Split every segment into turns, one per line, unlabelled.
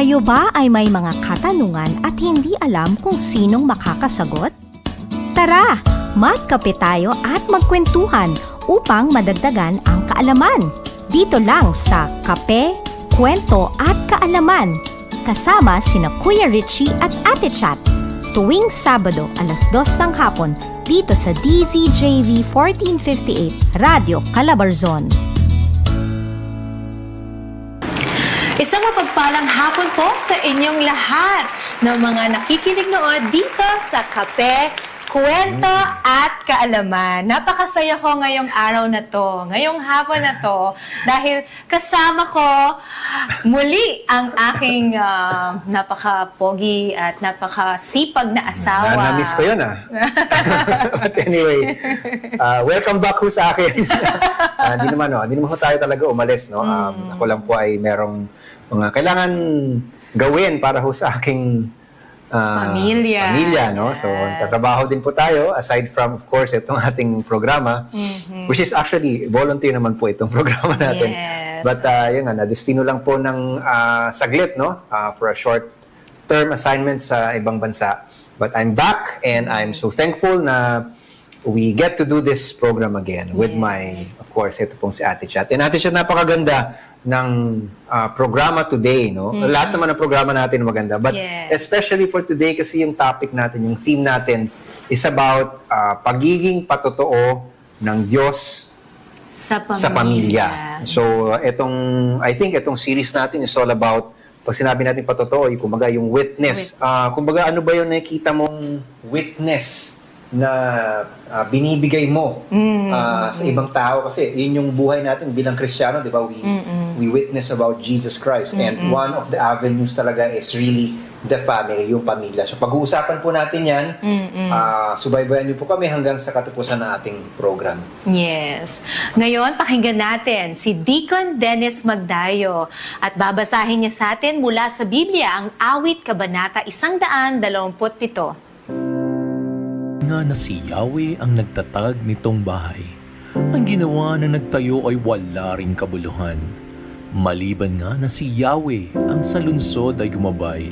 Kayo ba ay may mga katanungan at hindi alam kung sinong makakasagot? Tara, magkape tayo at magkwentuhan upang madagdagan ang kaalaman. Dito lang sa Kape, Kwento at Kaalaman. Kasama sina Kuya Richie at Ate Chat. Tuwing Sabado, 2:00 ng hapon, dito sa DZJV 1458, Radio Calabarzon.
Isang mapagpalang hapon po sa inyong lahat ng mga nakikinig noon dito sa Kape, Kwento at Kaalaman. Napakasaya ko ngayong araw na to, ngayong hapon na to, dahil kasama ko muli ang aking napaka-pogi at napakasipag na asawa.
Na-miss ko yun But anyway, welcome back ho sa akin. Hindi naman ho tayo talaga umalis. No? Ako lang po ay merong mga kailangan gawin para ho sa aking pamilya, no? So, tatrabaho din po tayo aside from, of course, itong ating programa, which is actually volunteer naman po itong programa natin.
Yes.
But yun nga, na-destino lang po ng saglit, no? For a short-term assignment sa ibang bansa. But I'm back and I'm so thankful na we get to do this program again with my, of course, ito pong si Ate Chat. And Ate Chat, napakaganda ng programa today, no? Lahat naman ng programa natin maganda. But especially for today, kasi yung topic natin, yung theme natin is about pagiging patotoo ng Diyos sa pamilya. So, I think itong series natin is all about, pag sinabi natin patotoo, kumbaga yung witness. Kumbaga, ano ba yung nakikita mong witness na binibigay mo sa ibang tao, kasi yun yung buhay natin bilang Kristiyano, di ba? We witness about Jesus Christ, and one of the avenues talaga is really the family, yung pamilya. So pag-uusapan po natin yan, subaybayan niyo po kami hanggang sa katapusan ng ating program.
Yes. Ngayon, pakinggan natin si Deacon Dennis Magdayo at babasahin niya sa atin mula sa Biblia ang Awit Kabanata 127.
Na si Yahweh ang nagtatag nitong bahay. Ang ginawa na nagtayo ay wala ring kabuluhan. Maliban nga na si Yahweh ang sa lungsod ay gumabay.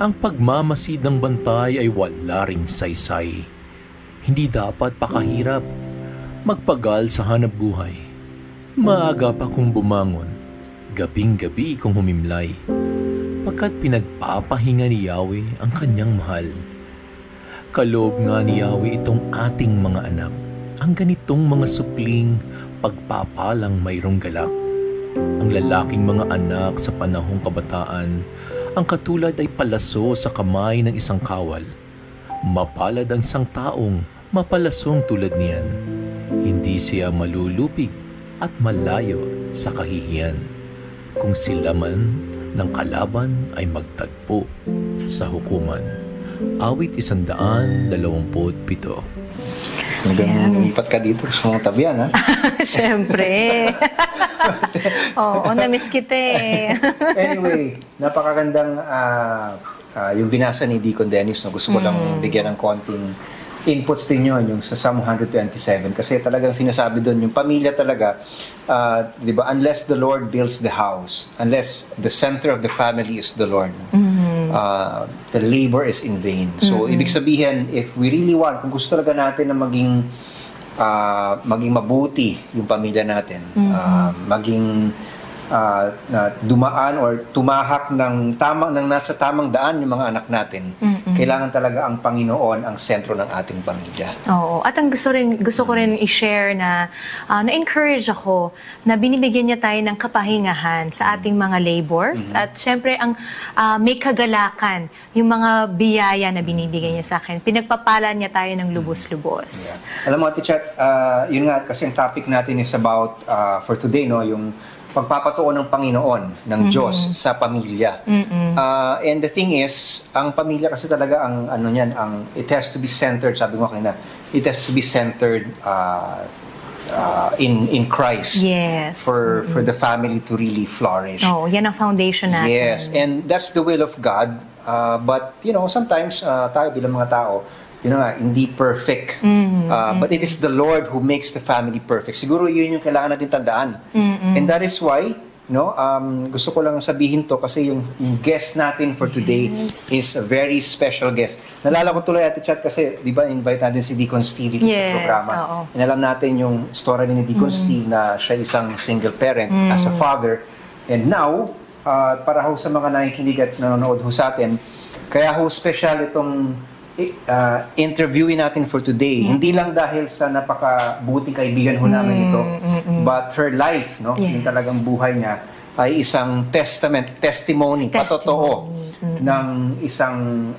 Ang pagmamasid ng bantay ay wala ring saysay. Hindi dapat pakahirap magpagal sa hanap buhay. Maaga pa kong bumangon, gabing-gabi kong humimlay, pagkat pinagpapahinga ni Yahweh ang kanyang mahal. Kaloob nga ni Yahweh itong ating mga anak, ang ganitong mga supling pagpapalang mayroong galak. Ang lalaking mga anak sa panahong kabataan, ang katulad ay palaso sa kamay ng isang kawal. Mapalad ang isang taong mapalasong tulad niyan. Hindi siya malulupig at malayo sa kahihiyan, kung sila man ng kalaban ay magtagpo sa hukuman. Awit 127.
Lipat ka dito sa mga tabihan, ha?
Siyempre. Oo, na-miss kita
Anyway, napakagandang yung binasa ni Deacon Dennis. No? Gusto ko lang bigyan ng konting inputs din yun, yung sa Psalm 127. Kasi talagang sinasabi doon, yung pamilya talaga, di ba, unless the Lord builds the house, unless the center of the family is the Lord, the labor is in vain. So, ibig sabihin, if we really want, kung gusto talaga natin na maging mabuti yung pamilya natin, maging dumaan or tumahak ng nasa tamang daan yung mga anak natin, kailangan talaga ang Panginoon ang sentro ng ating pamilya.
Oo. At ang gusto ko rin i-share na na-encourage ako na binibigyan niya tayo ng kapahingahan sa ating mga labors. At syempre, ang may kagalakan, yung mga biyaya na binibigay niya sa akin. Pinagpapalan niya tayo ng lubos-lubos.
Yeah. Alam mo, Ate Chat, yun nga, kasi ang topic natin is about, for today, no, yung pagpapatuon ng Panginoon, ng Diyos sa pamilya. And the thing is, ang pamilya kasi talaga, it has to be centered, sabi mo kanina, it has to be centered in Christ.
Yes.
For the family to really flourish.
Oh, yan ang foundation natin.
Yes, and that's the will of God. But, sometimes tayo bilang mga tao, hindi perfect. But it is the Lord who makes the family perfect. Siguro yun yung kailangan natin tandaan. And that is why no, gusto ko lang sabihin to kasi yung guest natin for today is a very special guest. Nalala ko tuloy, Ate Chat, kasi di ba invite natin si Deacon Steve dito sa programa. And alam natin yung story ni Deacon Steve na siya isang single parent as a father. And now, para ho sa mga nakikinig at nanonood ho sa atin, kaya ho special itong interviewin natin for today. Hindi lang dahil sa napakabuting kaibigan ho namin ito, but her life, no, yung talagang buhay niya, ay isang testimony, patotoo ng isang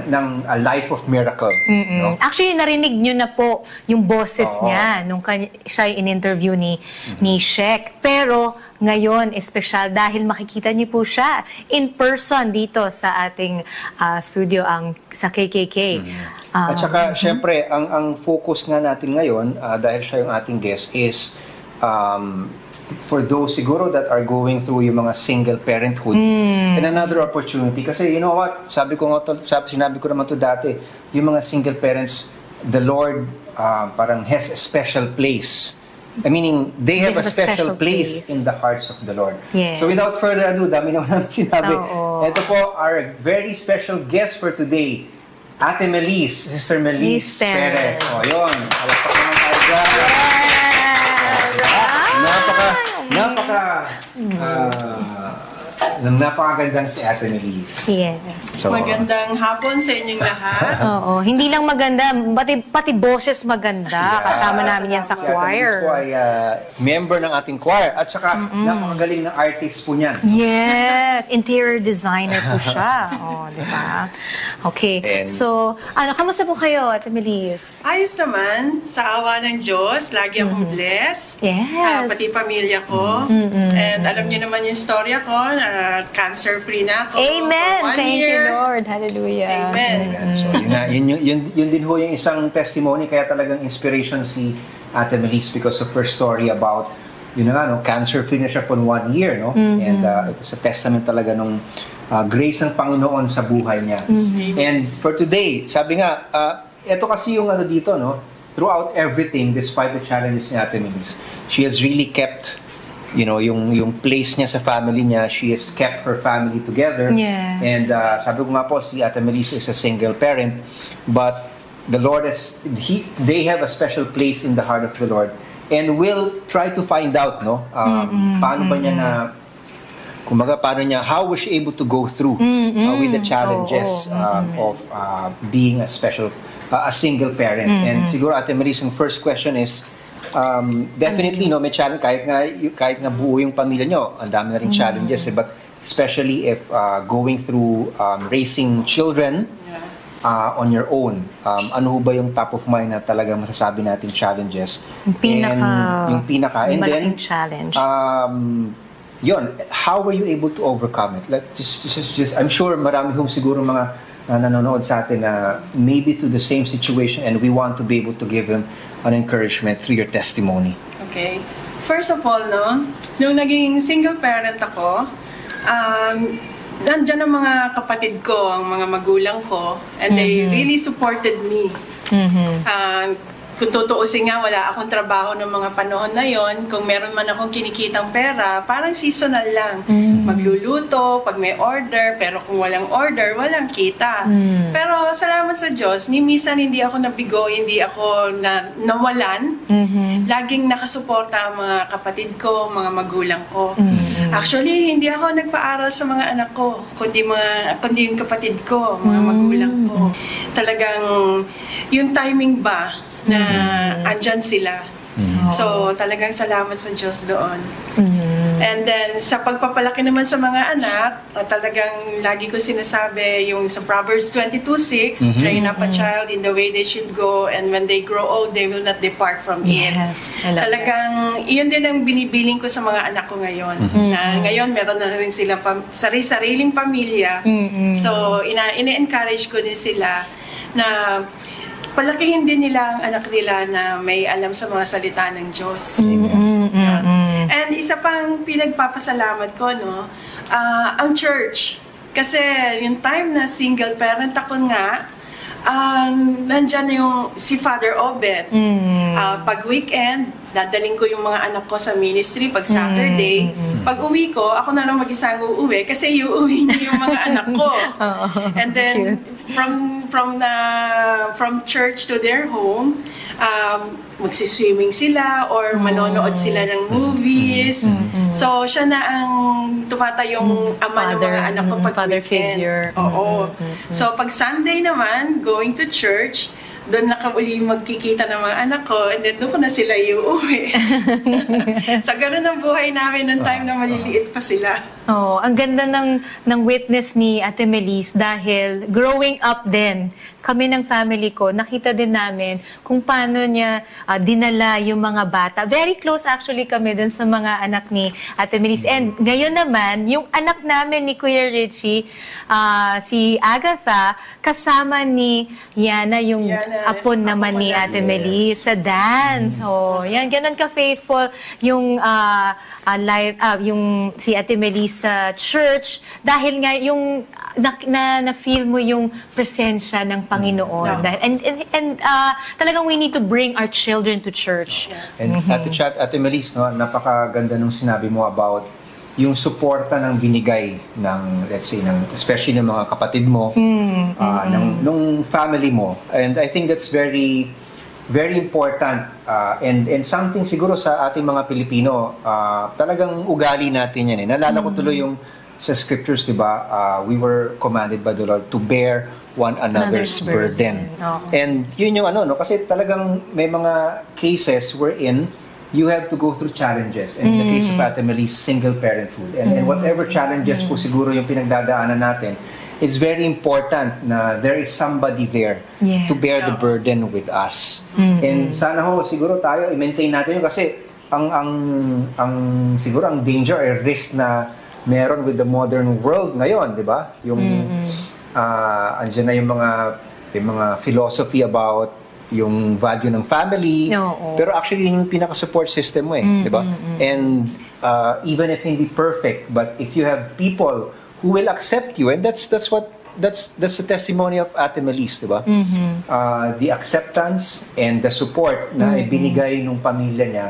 ng a life of miracle. No?
Actually, narinig nyo na po yung boses niya nung siya in-interview ni Shek. Pero ngayon, espesyal dahil makikita niyo po siya in person dito sa ating studio sa KKK.
At saka, syempre, ang focus nga natin ngayon, dahil siya yung ating guest, is for those siguro that are going through yung mga single parenthood and another opportunity. Kasi you know what, sinabi ko naman to dati, yung mga single parents, the Lord parang has a special place. I mean, they have a special place in the hearts of the Lord.
Yes.
So without further ado, dami naman sinabi. Ito po, our very special guest for today, Ate Melise, Sister Melise Perez. O, yun. Alapak naman tayo dyan. Napakagandang si Ate Melise.
Yes.
So,
magandang hapon sa inyong lahat.
Oo, hindi lang maganda, pati boses maganda. Kasama namin yan sa choir.
Ate Melise ay member ng ating choir. At saka, napakagaling na artist po niyan.
Yes, interior designer po siya. Di ba? Okay. So, kamusta po kayo, Ate Melise?
Ayos naman, sa awa ng Diyos, lagi akong blessed.
Yes.
Pati pamilya ko. And alam niyo naman yung storya ko, cancer-free na ako.
Amen!
For 1
Thank
year.
you, Lord. Hallelujah.
Amen.
So, yun din ho yung isang testimony, kaya talagang inspiration si Ate Melise because of her story about, cancer-free na siya for 1 year, no? And it's a testament talaga nung grace ng Panginoon sa buhay niya. And for today, sabi nga, ito kasi yung dito, no? Throughout everything, despite the challenges ni Ate Melise, she has really kept yung place niya sa family niya. She has kept her family together.
Yes.
And sabi ko nga po, si Ate Melise is a single parent, but the Lord they have a special place in the heart of the Lord. And we'll try to find out, no? Paano ba niya how was she able to go through with the challenges of being a single parent. And siguro, Ate Melise, yung first question is, definitely may challenge kahit nga buo yung pamilya nyo, ang dami na rin challenges, but especially if going through raising children on your own, ano ba yung top of mind na talaga masasabi natin challenges? Yung pinaka and then
challenge.
How were you able to overcome it? Like just I'm sure marami hong siguro mga nanonood sa atin na maybe through the same situation, and we want to be able to give them an encouragement through your testimony.
Okay. First of all, nung naging single parent ako, nandyan ang mga kapatid ko, ang mga magulang ko, and they really supported me. Kung tutuusin nga, wala akong trabaho ng mga panahon na yon. Kung meron man akong kinikitang pera, parang seasonal lang. Magluluto, pag may order, pero kung walang order, walang kita. Pero salamat sa Diyos, minsan hindi ako nabigo, hindi ako nawalan. Laging nakasuporta ang mga kapatid ko, mga magulang ko. Actually, hindi ako nagpaaral sa mga anak ko, kundi yung kapatid ko, mga magulang ko. Talagang yung timing ba, na andyan sila. So, talagang salamat sa Diyos doon. And then, sa pagpapalaki naman sa mga anak, talagang lagi ko sinasabi yung sa Proverbs 22:6, train up a child in the way they should go, and when they grow old, they will not depart from it. Talagang, iyon din ang binibiling ko sa mga anak ko ngayon. Na ngayon, meron na rin sila sariling pamilya. So, ina-encourage ko din sila na palakihin din nila ang anak nila na may alam sa mga salita ng Diyos. And isa pang pinagpapasalamat ko, ang church. Kasi yung time na single parent ako nga, nandyan yung si Father Obet. Pag weekend, dadaling ko yung mga anak ko sa ministry pag Saturday. Pag uwi ko, ako na lang mag-isang uuwi kasi iuwi niyo yung mga anak ko. And then from church to their home, magsiswimming sila or manonood sila ng movies. So, siya na ang tumatayong ama ng mga anak ko pag
father
weekend.
figure.
Oo. So, pag Sunday naman, going to church, doon na uli magkikita ng mga anak ko and then doon ko na sila iuwi. So, ganun ang buhay namin ng time na maliliit pa sila.
Oh, ang ganda ng witness ni Ate Melise dahil growing up din, kami ng family ko, nakita din namin kung paano niya dinala yung mga bata. Very close actually kami dun sa mga anak ni Ate Melise. And ngayon naman, yung anak namin ni Kuya Richie, si Agatha, kasama ni Yana, yung apon naman ni Ate Melise sa dance. So, yan, ganun ka-faithful yung yung si Ate Melise sa church dahil nga yung na-feel mo yung presensya ng Panginoon. And talagang we need to bring our children to church.
And Ate Melise, no, napakaganda nung sinabi mo about yung suporta ng binigay ng, let's say, especially ng mga kapatid mo, nung family mo. And I think that's very very important and something siguro sa ating mga Pilipino, talagang ugali natin yan. Naalala ko tuloy yung sa scriptures, di ba, we were commanded by the Lord to bear one another's burden. And yun yung kasi talagang may mga cases wherein you have to go through challenges. And in the case of Ate Melise, single parenthood. And whatever challenges po siguro yung pinagdadaanan natin, it's very important na there is somebody there to bear the burden with us. And sana siguro tayo i-maintain natin yun kasi siguro ang danger or risk na meron with the modern world ngayon, di ba? Yung andyan na yung mga philosophy about yung value ng family, pero actually yung pinaka-support system mo di ba? And even if hindi perfect, but if you have people who will accept you, and that's the testimony of Ate Melise, di ba? The acceptance and the support na ibinigay ng pamilya niya,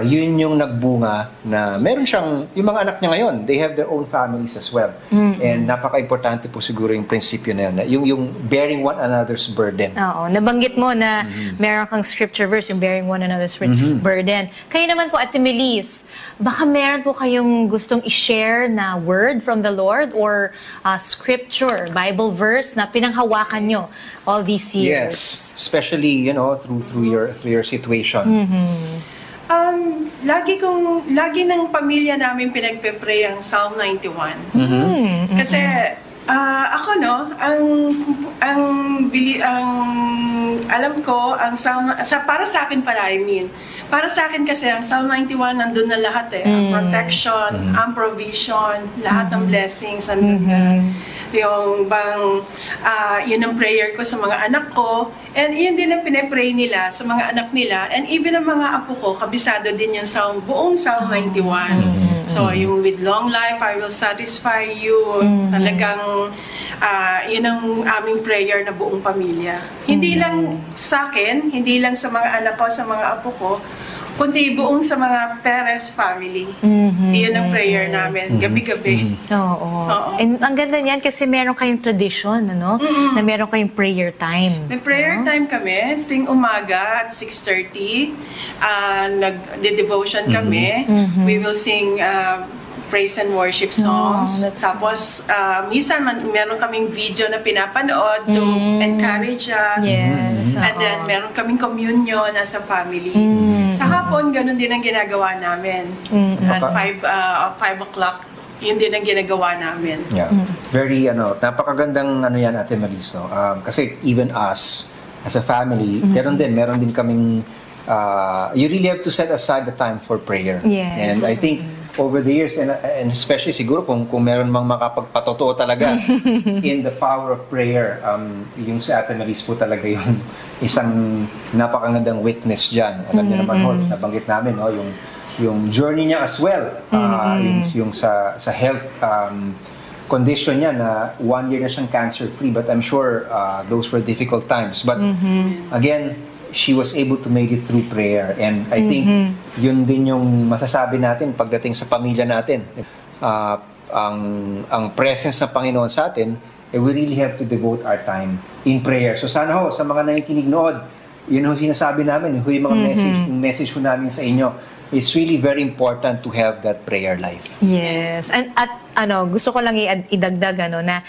yun yung nagbunga na meron siyang, yung mga anak niya ngayon, they have their own families as well. And napaka-importante po siguro yung prinsipyo na yun, yung bearing one another's burden.
Oo, nabanggit mo na meron kang scripture verse, yung bearing one another's burden. Kayo naman po, Ate Melise, baka meron po kayong gustong i-share na word from the Lord or scripture, Bible verse na pinanghawakan nyo all these years?
Yes, especially, through your situation.
Lagi ng pamilya namin pinagpe-pray ang Psalm 91. Kasi ako alam ko ang Psalm para sa akin pala, para sa akin kasi ang Psalm 91 nandun na lahat ang protection, ang provision, lahat ng blessings nandun yung yun ang prayer ko sa mga anak ko, and yun din ang pinipray nila sa mga anak nila, and even ang mga apo ko, kabisado din yung buong Psalm 91. So yung with long life I will satisfy you, talagang yun ang aming prayer na buong pamilya. Hindi lang sa akin, hindi lang sa mga anak ko, sa mga apo ko, kundi buong sa mga Perez family. Iyon ang prayer namin, gabi-gabi.
Oo. And ang ganda niyan kasi meron kayong tradition, na meron kayong prayer time.
May prayer time kami, tuwing umaga at 6:30. Nag-devotion kami. We will sing praise and worship songs. Tapos, minsan meron kaming video na pinapanood to encourage us. And then, meron kaming communion as a family. Sa hapon, ganun din ang ginagawa namin. At 5 o'clock, yun din ang ginagawa namin.
Yeah. Very, napakagandang yan, Ate Melise, no? Kasi even us, as a family, meron din kaming, you really have to set aside the time for prayer. And I think, over the years, and especially siguro kung meron mang makapagpatotoo talaga in the power of prayer, yung si Ate Melise po talaga yung isang napakagandang witness dyan. Alam niyo naman, nabanggit namin, yung journey niya as well, yung sa health condition niya na 1 year na siyang cancer-free, but I'm sure those were difficult times. But again, she was able to make it through prayer. And I think yun din yung masasabi natin pagdating sa pamilya natin. Ang presence ng Panginoon sa atin, we really have to devote our time in prayer. So sana ho, sa mga nakikinig nood, yun ho sinasabi namin, yung mga message ho namin sa inyo, it's really very important to have that prayer life.
Yes. And at gusto ko lang idagdag na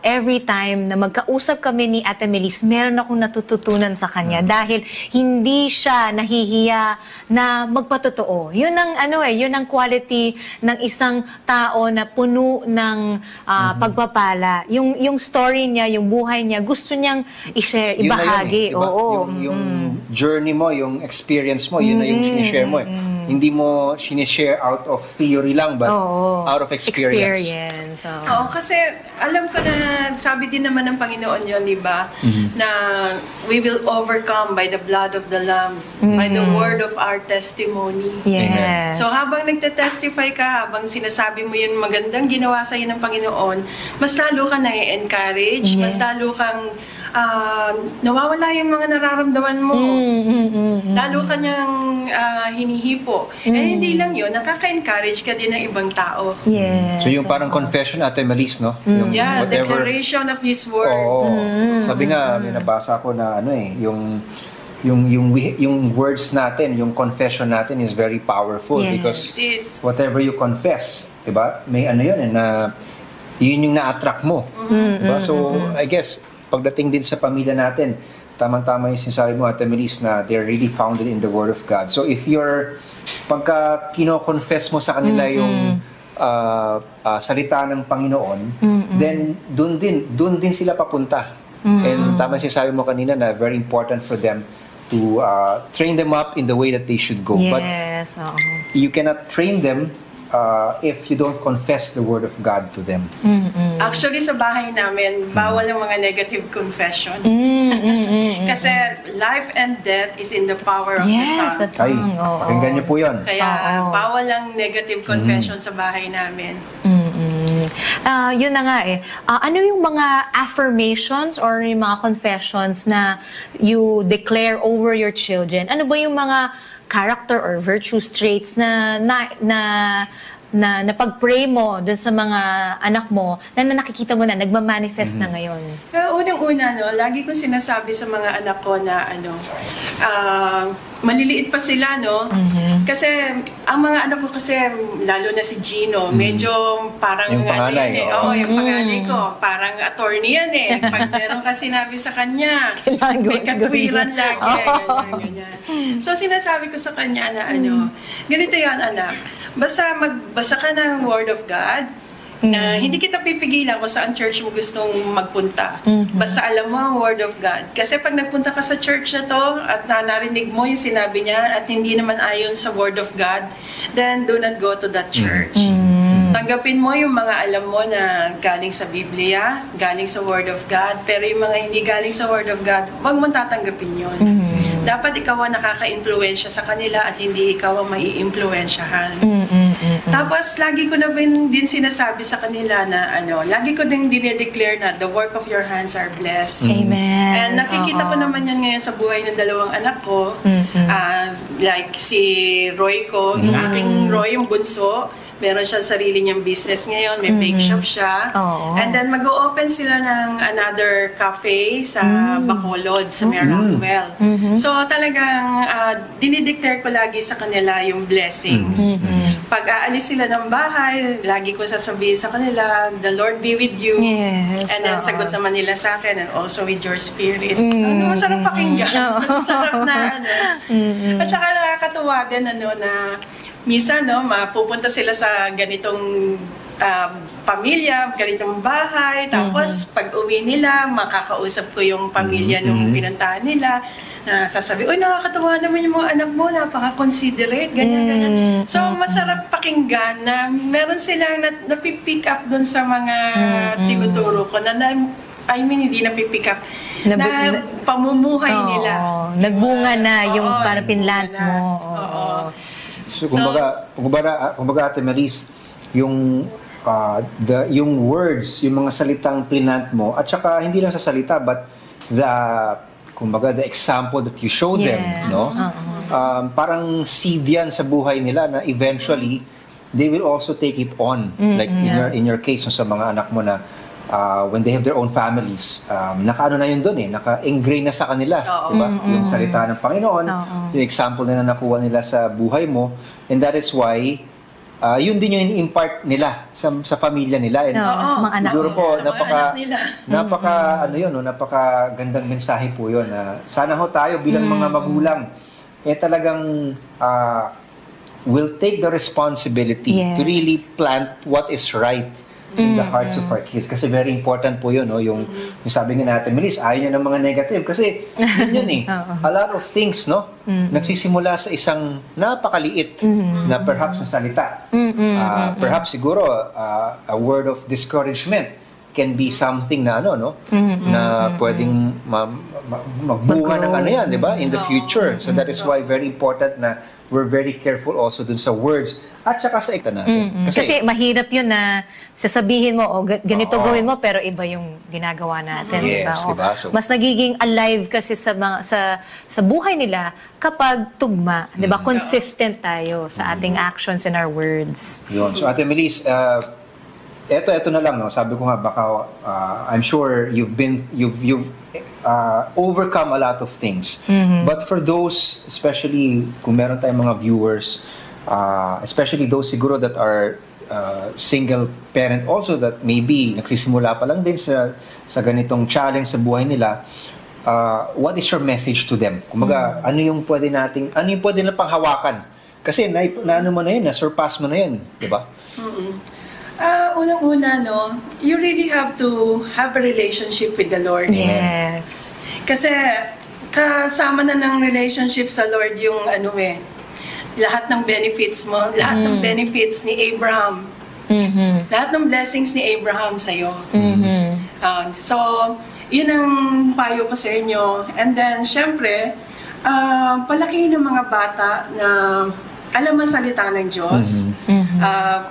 every time na magkausap kami ni Ate Melis, meron akong natututunan sa kanya dahil hindi siya nahihiya na magpatotoo. Yun ang yun ang quality ng isang tao na puno ng pagpapala. Yung story niya, yung buhay niya, gusto niyang i-share, ibahagi.
Yung journey mo, yung experience mo, yun na yung sinishare mo. Hindi mo sinishare out of theory lang, but out of experience.
Oo, kasi alam ko na sabi din naman ng Panginoon yun, di ba? Na we will overcome by the blood of the Lamb, by the word of our testimony.
Yes.
So habang nagte-testify ka, habang sinasabi mo yung magandang ginawa sa'yo ng Panginoon, mas lalo ka na-encourage, mas lalo kang nawawala yung mga nararamdaman mo. Lalo ka niyang hinihipo. And hindi lang yun, nakaka-encourage ka din ng ibang tao.
Yes.
So yung parang confession, Ate Melis, no? Yung
declaration of His Word.
Sabi nga, may nabasa ko na yung words natin, yung confession natin is very powerful because whatever you confess, diba? May yun na yun yung na-attract mo. Diba? So, I guess, pagdating din sa pamilya natin, tama-tama yung sinasabi mo, Ate Melis, na they're really founded in the Word of God. So if pagka kino-confess mo sa kanila yung salita ng Panginoon, then dun din sila papunta. And tama sinasabi mo kanina na very important for them to train them up in the way that they should go.
Yes.
But you cannot train them if you don't confess the Word of God to them.
Actually, sa bahay namin, bawal ang mga negative confession. Kasi life and death is in the power of the tongue.
Pakinggan niyo po yun.
Kaya bawal ang negative confession sa bahay namin.
Yun na nga ano yung mga affirmations or yung mga confessions na you declare over your children? Ano ba yung mga character or virtue traits na pag-pray mo dun sa mga anak mo na nakikita mo na nagmamanifest na ngayon?
Unang-una, lagi kong sinasabi sa mga anak ko na maliliit pa sila, no? Kasi ang mga anak ko kasi, lalo na si Gino, medyo parang
yung panganay,
yung panganay ko, parang attorney yan Pag meron ka sinabi sa kanya, may katwiran lagi, ganyan. So sinasabi ko sa kanya na ganito yan, anak, basta magbasa ka ng Word of God, na hindi kita pipigilan kung saan church mo gustong magpunta. Basta alam mo ang Word of God. Kasi pag nagpunta ka sa church na to at narinig mo yung sinabi niya at hindi naman ayon sa Word of God, then do not go to that church. Tanggapin mo yung mga alam mo na galing sa Biblia, galing sa Word of God, pero yung mga hindi galing sa Word of God, wag mo tatanggapin yun. Dapat ikaw ang nakaka-impluwensya sa kanila at hindi ikaw ang mai-impluwensyahan. Tapos, lagi ko na din sinasabi sa kanila na lagi ko din dinedeclare na the work of your hands are blessed.
Amen.
And nakikita ko naman yan ngayon sa buhay ng dalawang anak ko. Like si Roy ko, yung aking Roy, yung bunso, meron siya sarili niyang business ngayon, may bake shop siya. And then mag-o-open sila ng another cafe sa Bacolod, sa Meracwell. So talagang dinideclare ko lagi sa kanila yung blessings. Pag aalis sila ng bahay, lagi ko sasabihin sa kanila, the Lord be with you.
Yes.
And then sagot naman nila sa akin, and also with your spirit. Masarap pakinggan. Masarap na At saka nakakatuwa din na minsan, mapupunta sila sa ganitong pamilya, ganitong bahay. Tapos, pag uwi nila, makakausap ko yung pamilya nung pinuntahan nila. Na sasabi, uy, nakakatawa naman yung mga anak mo, napaka-considerate, ganyan. So, masarap pakinggan na meron silang napipick up dun sa mga tinuturo ko hindi napipick up na pamumuhay nila.
Nagbunga na yung parang pinlant mo.
So, kumbaga Ate Melis, yung yung words, yung mga salitang plinant mo, at saka hindi lang sa salita, but the example that you show them, no? Parang seed yan sa buhay nila na eventually they will also take it on. Like in your case, sa mga anak mo na when they have their own families, naka-ano na yun doon naka-ingrain na sa kanila, diba? Yung salita ng Panginoon, yung example na nakuha nila sa buhay mo, and that is why yun din yung in-impart nila sa pamilya nila. And
sa mga anak.
Siguro po,
nila.
napaka gandang mensahe po yun. Sana ho tayo bilang mga magulang, talagang will take the responsibility to really plant what is right in the hearts of our kids. Kasi very important po yun, yung sabi nga natin, Melis, ayaw niya ng mga negative. Kasi yun a lot of things, nagsisimula sa isang napakaliit na perhaps na salita. Perhaps siguro, a word of discouragement can be something na na pwedeng magbunga ng yan, di ba? In the future. So that is why very important na we're very careful also dun sa words at saka sa ikta natin.
Kasi mahirap yun na sasabihin mo, ganito gawin mo, pero iba yung ginagawa natin.
Yes, diba? So,
mas nagiging alive kasi sa buhay nila kapag tugma. Diba? Consistent tayo sa ating actions and our words.
Yun. So Ate Melis, eto na lang, sabi ko nga, baka I'm sure you've overcome a lot of things. But for those, especially kung meron tayong mga viewers, especially those siguro that are single parent also, that maybe nagsisimula pa lang din sa ganitong challenge sa buhay nila, what is your message to them? Kumbaga, ano yung pwede na panghawakan? Kasi na-ano mo na yun, na-surpass mo na yun, di ba?
Unang-una, you really have to have a relationship with the Lord.
Yes.
Kasi kasama na ng relationship sa Lord yung lahat ng benefits mo, lahat ng benefits ni Abraham, lahat ng blessings ni Abraham sa'yo. So, yun ang payo ko sa inyo. And then, syempre, palakihin ng mga bata na alam ang salita ng Diyos.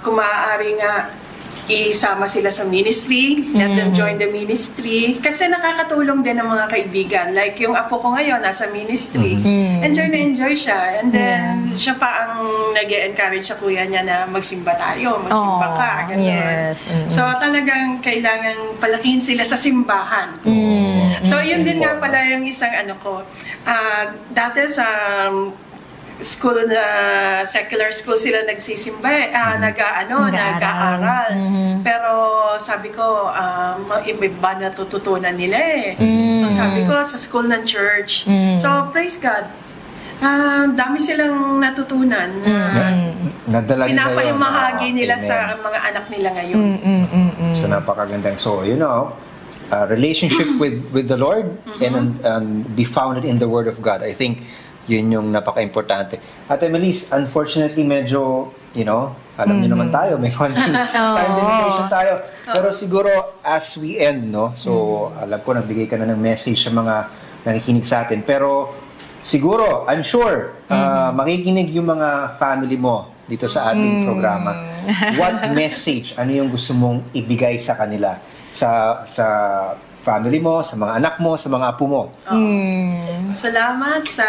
Kung maaari nga, isama sila sa ministry, let them join the ministry. Kasi nakakatulong din ng mga kaibigan. Like yung apo ko ngayon, nasa ministry. Enjoy siya. And then, siya pa ang nag-encourage sa kuya niya na magsimba tayo, magsimba ka. Ganun. So, talagang kailangan palakihin sila sa simbahan. So, yun din nga pala yung isang dati sa school na secular school sila nagsisimba nag-aaral. Pero sabi ko, iba natututunan nila So sabi ko, sa school ng church. So praise God. Dami silang natutunan. Pinapahimahagi nila sa mga anak nila ngayon.
So napakagandang. So, relationship with the Lord and be founded in the Word of God. I think yun yung napaka-importante. Ate Melis, unfortunately, medyo, alam niyo naman tayo, may konting time limitation tayo. Pero siguro, as we end, so, alam ko, nagbigay ka na ng message sa mga nakikinig sa atin. Pero, siguro, I'm sure, makikinig yung mga family mo dito sa ating programa. What message, ano yung gusto mong ibigay sa kanila? Sa family mo, sa mga anak mo, sa mga apo mo.
Salamat sa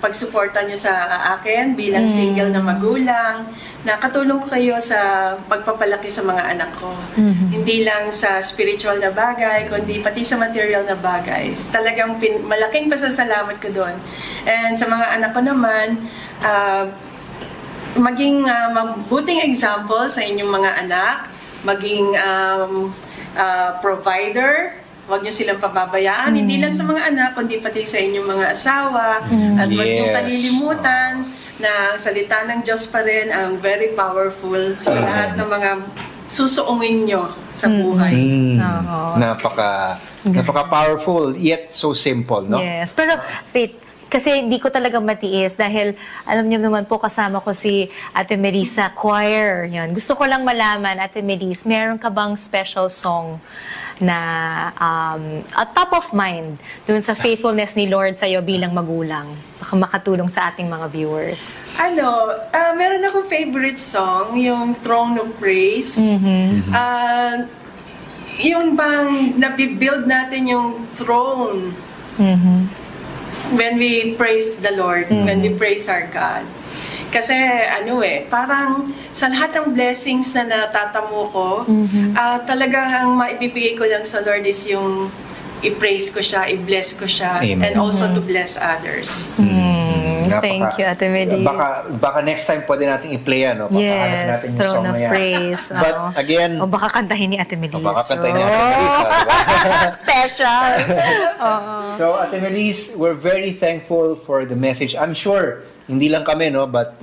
pagsuporta niyo sa akin bilang single na magulang. Nakatulong ko kayo sa pagpapalaki sa mga anak ko. Hindi lang sa spiritual na bagay, kundi pati sa material na bagay. Talagang malaking pasasalamat ko doon. And sa mga anak ko naman, maging mabuting example sa inyong mga anak, maging provider. Huwag niyo silang pababayaan, hindi lang sa mga anak, kundi pati sa inyong mga asawa. At huwag niyo kalilimutan na ang salita ng Diyos pa rin ang very powerful sa lahat ng mga susuungin nyo sa buhay.
Napaka-powerful, yet so simple, no?
Yes. Pero, Faith,
Kasi hindi ko talaga matiis dahil alam niyo naman po kasama ko si Ate Melissa choir. Yun. Gusto ko lang malaman, Ate Melissa, meron ka bang special song na top of mind dun sa faithfulness ni Lord sa'yo bilang magulang? Baka makatulong sa ating mga viewers.
Meron akong favorite song, yung Throne of Praise. Yung bang nabibuild natin yung throne when we praise the Lord, when we praise our God. Kasi parang sa lahat ng blessings na natatamo ko, talagang ang maibibigay ko lang sa Lord is yung i-praise ko siya, i-bless ko siya,
Amen.
and also to bless others.
Thank you, Ate Melissa.
Baka next time pwede natin i-play yan. Papahanap natin yung
Throne
song
of
na yan.
Praise.
But again,
o baka kantahin ni Ate Melissa.
baka kantahin ni Ate Melissa.
Special.
So, Ate Melissa, we're very thankful for the message. I'm sure, hindi lang kami, but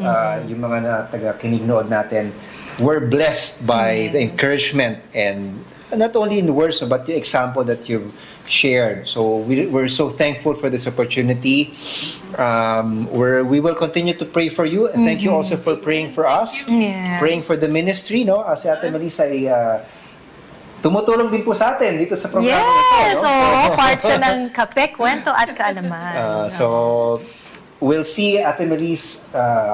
yung mga taga-kinig nood natin, we're blessed by the encouragement and not only in words, but the example that you've shared. So we're so thankful for this opportunity. We will continue to pray for you, and thank you also for praying for us, praying for the ministry. As Ate Melissa ay tumutulong din po sa atin dito sa programa
Yes!
ito.
Part siya ng Kape, Kwento at Kaalaman.
So we'll see Ate Melissa,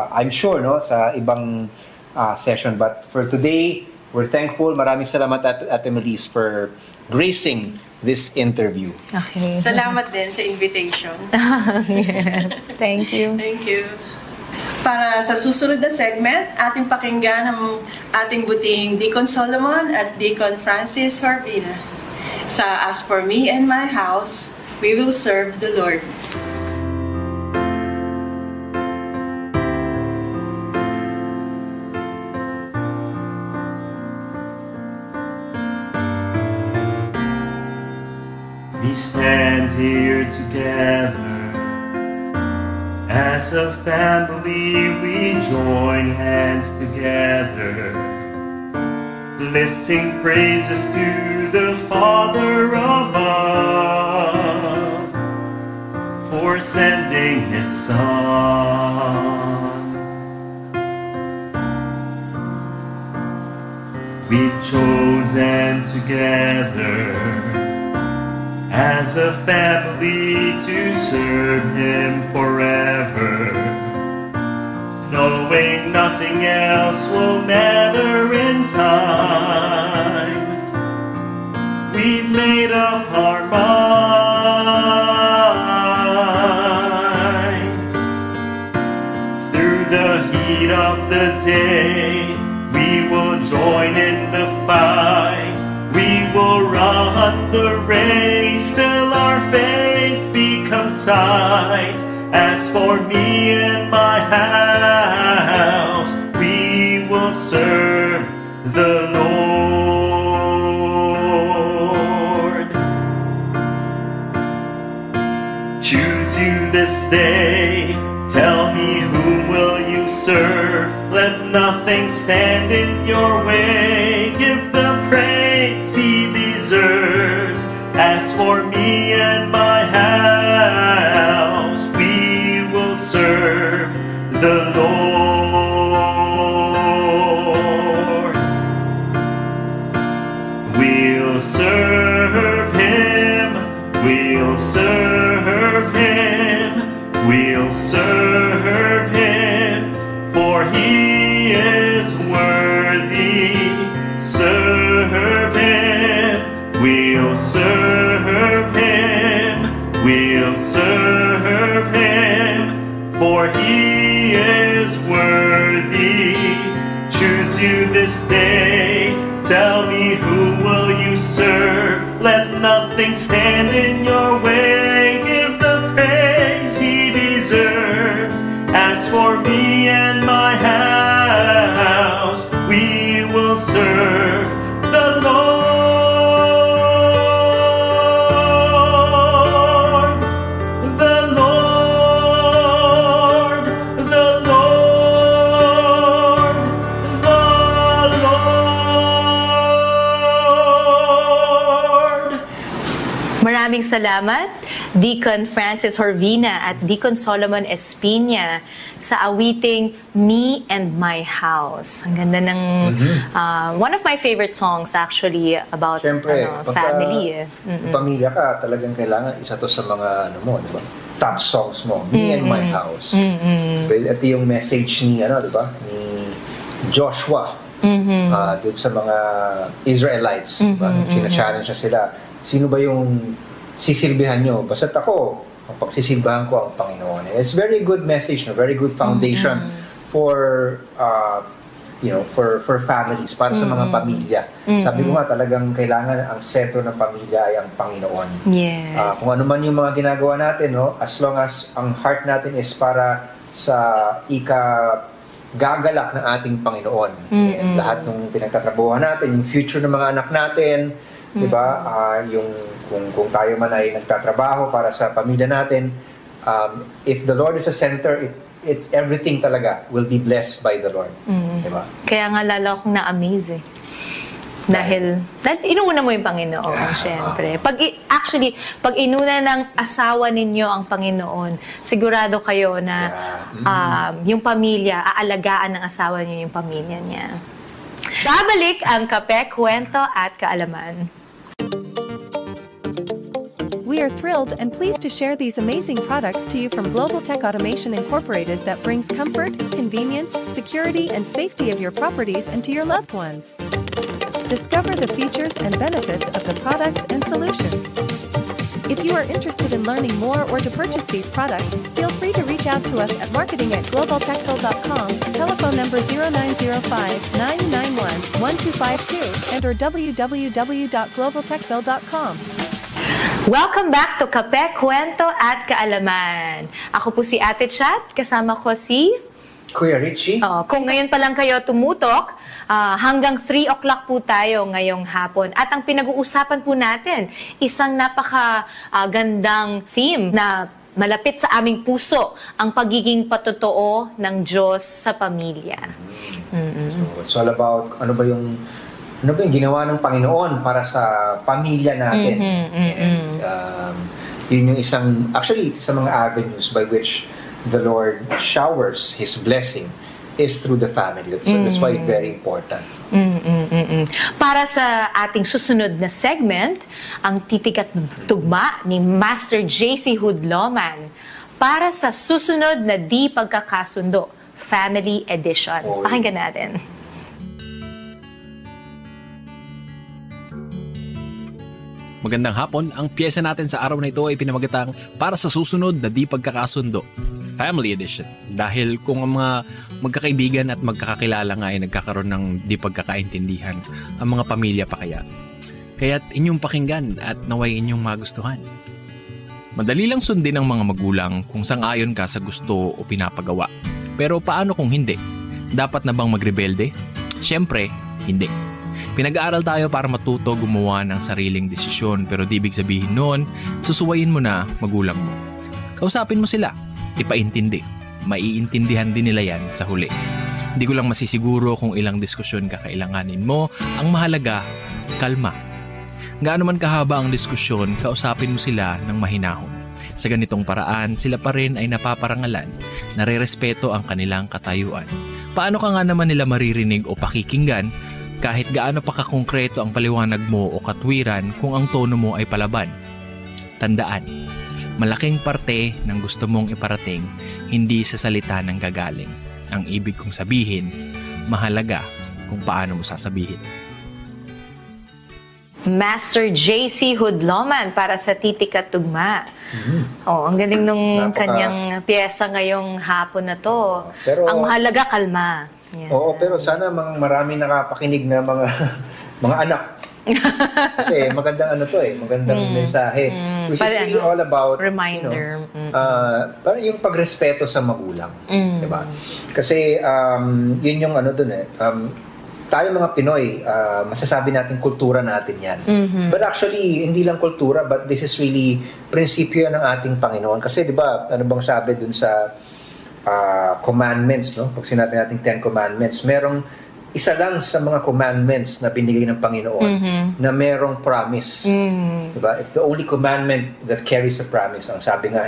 I'm sure, sa ibang session. But for today, we're thankful. Maraming salamat Ate Melissa for gracing this interview.
Okay.
Salamat din sa invitation.
Thank you.
Thank you. Para sa susunod na segment, ating pakinggan ang ating butihing Deacon Solomon at Deacon Francis Sorvina. Sa As For Me and My House, We Will Serve the Lord.
We stand here together as a family. We join hands together, lifting praises to the Father above for sending His Son. We've chosen together as a family to serve Him forever, knowing nothing else will matter in time. We've made up our minds. Through the heat of the day, we will join in the fight. We will run the race till our faith becomes sight. As for me and my house, we will serve the Lord. Choose you this day. Tell me, whom will you serve? Let nothing stand in your way. Give the praise He deserves. As for me and my house, we will serve the Lord. We'll serve Him. We'll serve Him. We'll serve Him, for He is worthy. Serve Him. We'll serve Him. We'll serve Him, for He is worthy. Choose you this day. Tell me, who will you serve? Let nothing stand in your way. Give the praise He deserves. As for me and my house, we will serve the Lord. The Lord. The Lord. The Lord.
Maraming Maraming salamat, Deacon Francis Horvina at Deacon Solomon Espina sa awiting Me and My House. Ang ganda ng one of my favorite songs actually about
Siyempre,
family.
Pamilya ka, talagang kailangan isa to sa mga diba? Top songs mo, Me and My House. Well, ito yung message ni diba? Ni Joshua doon sa mga Israelites. Diba? Sina-challenge na sila. Sino ba yung sisilbihan nyo? Basta't ako, ang pagsisilbahan ko ang Panginoon. It's very good message, very good foundation for for families, para sa mga pamilya. Sabi ko nga, talagang kailangan ang sentro ng pamilya ay ang Panginoon.
Yes.
Kung ano man yung mga ginagawa natin, as long as ang heart natin is para sa gagalak ng ating Panginoon. And lahat ng pinagtatrabuhan natin, yung future ng mga anak natin, diba? Kung tayo man ay nagtatrabaho para sa pamilya natin, if the Lord is the center, everything talaga will be blessed by the Lord. Diba?
Kaya nga lalo akong na-amaze Dahil inuuna mo yung Panginoon, syempre. Pag inuna ng asawa ninyo ang Panginoon, sigurado kayo na yung pamilya, aalagaan ng asawa niyo yung pamilya niya. Babalik ang Kape, Kwento at Kaalaman.
We are thrilled and pleased to share these amazing products to you from Global Tech Automation Incorporated that brings comfort, convenience, security, and safety of your properties and to your loved ones. Discover the features and benefits of the products and solutions. If you are interested in learning more or to purchase these products, feel free to reach out to us at marketing@globaltechville.com, telephone number 0905-991-1252, and or www.globaltechville.com.
Welcome back to Kape, Kwento at Kaalaman. Ako po si Ate Chat, kasama ko si
Kuya Richie.
Kung ngayon pa lang kayo tumutok, hanggang 3 o'clock po tayo ngayong hapon. At ang pinag-uusapan po natin, isang napakagandang theme na malapit sa aming puso, ang pagiging patotoo ng Diyos sa pamilya.
So, it's all about ano ba yung ginawa ng Panginoon para sa pamilya natin. And, yun yung actually, sa mga avenues by which the Lord showers His blessing is through the family. That's why it's very important.
Para sa ating susunod na segment, ang titik at tugma ni Master JC Hudloman para sa susunod na Di Pagkakasundo, Family Edition. Pakinggan natin.
Magandang hapon. Ang piyesa natin sa araw na ito ay pinamagatang para sa susunod na Di Pagkakasundo, Family Edition. Dahil kung ang mga magkakaibigan at magkakakilala nga ay nagkakaroon ng di pagkakaintindihan, ang mga pamilya pa kaya? Kaya't inyong pakinggan at naway inyong magustuhan. Madali lang sundin ng mga magulang kung sang-ayon ka sa gusto o pinapagawa. Pero paano kung hindi? Dapat na bang magrebelde? Siyempre, hindi. Pinag-aaral tayo para matuto gumawa ng sariling desisyon, pero di ibig sabihin noon, susuwayin mo na magulang mo. Kausapin mo sila, ipaintindi. Maiintindihan din nila yan sa huli. Hindi ko lang masisiguro kung ilang diskusyon kakailanganin mo. Ang mahalaga, kalma. Gaano man kahaba ang diskusyon, kausapin mo sila ng mahinahon. Sa ganitong paraan, sila pa rin ay napaparangalan, nare-respeto ang kanilang katayuan. Paano ka nga naman nila maririnig o pakikinggan kahit gaano pa kakongkreto ang paliwanag mo o katwiran kung ang tono mo ay palaban? Tandaan, malaking parte ng gusto mong iparating hindi sa salita ng gagaling. Ang ibig kong sabihin, mahalaga kung paano mo sasabihin.
Master JC Hudloman para sa Titik at Tugma. Ang galing nung kanyang piyesa ngayong hapon na to.
Pero,
ang mahalaga, kalma. Yeah.
Oo, pero sana marami nakapakinig na mga anak. Kasi magandang magandang mensahe. Which is really all about
reminder.
Parang yung pagrespeto sa magulang, 'di ba? Kasi yun yung tayo mga Pinoy, masasabi natin kultura natin 'yan. But actually hindi lang kultura, but this is really prinsipyo ng ating Panginoon. Kasi 'di ba, ano bang sabi dun sa commandments, no? Pag sinabi natin 10 commandments, merong isa lang sa mga commandments na binigay ng Panginoon na merong promise. Diba? It's the only commandment that carries a promise. Ang sabi nga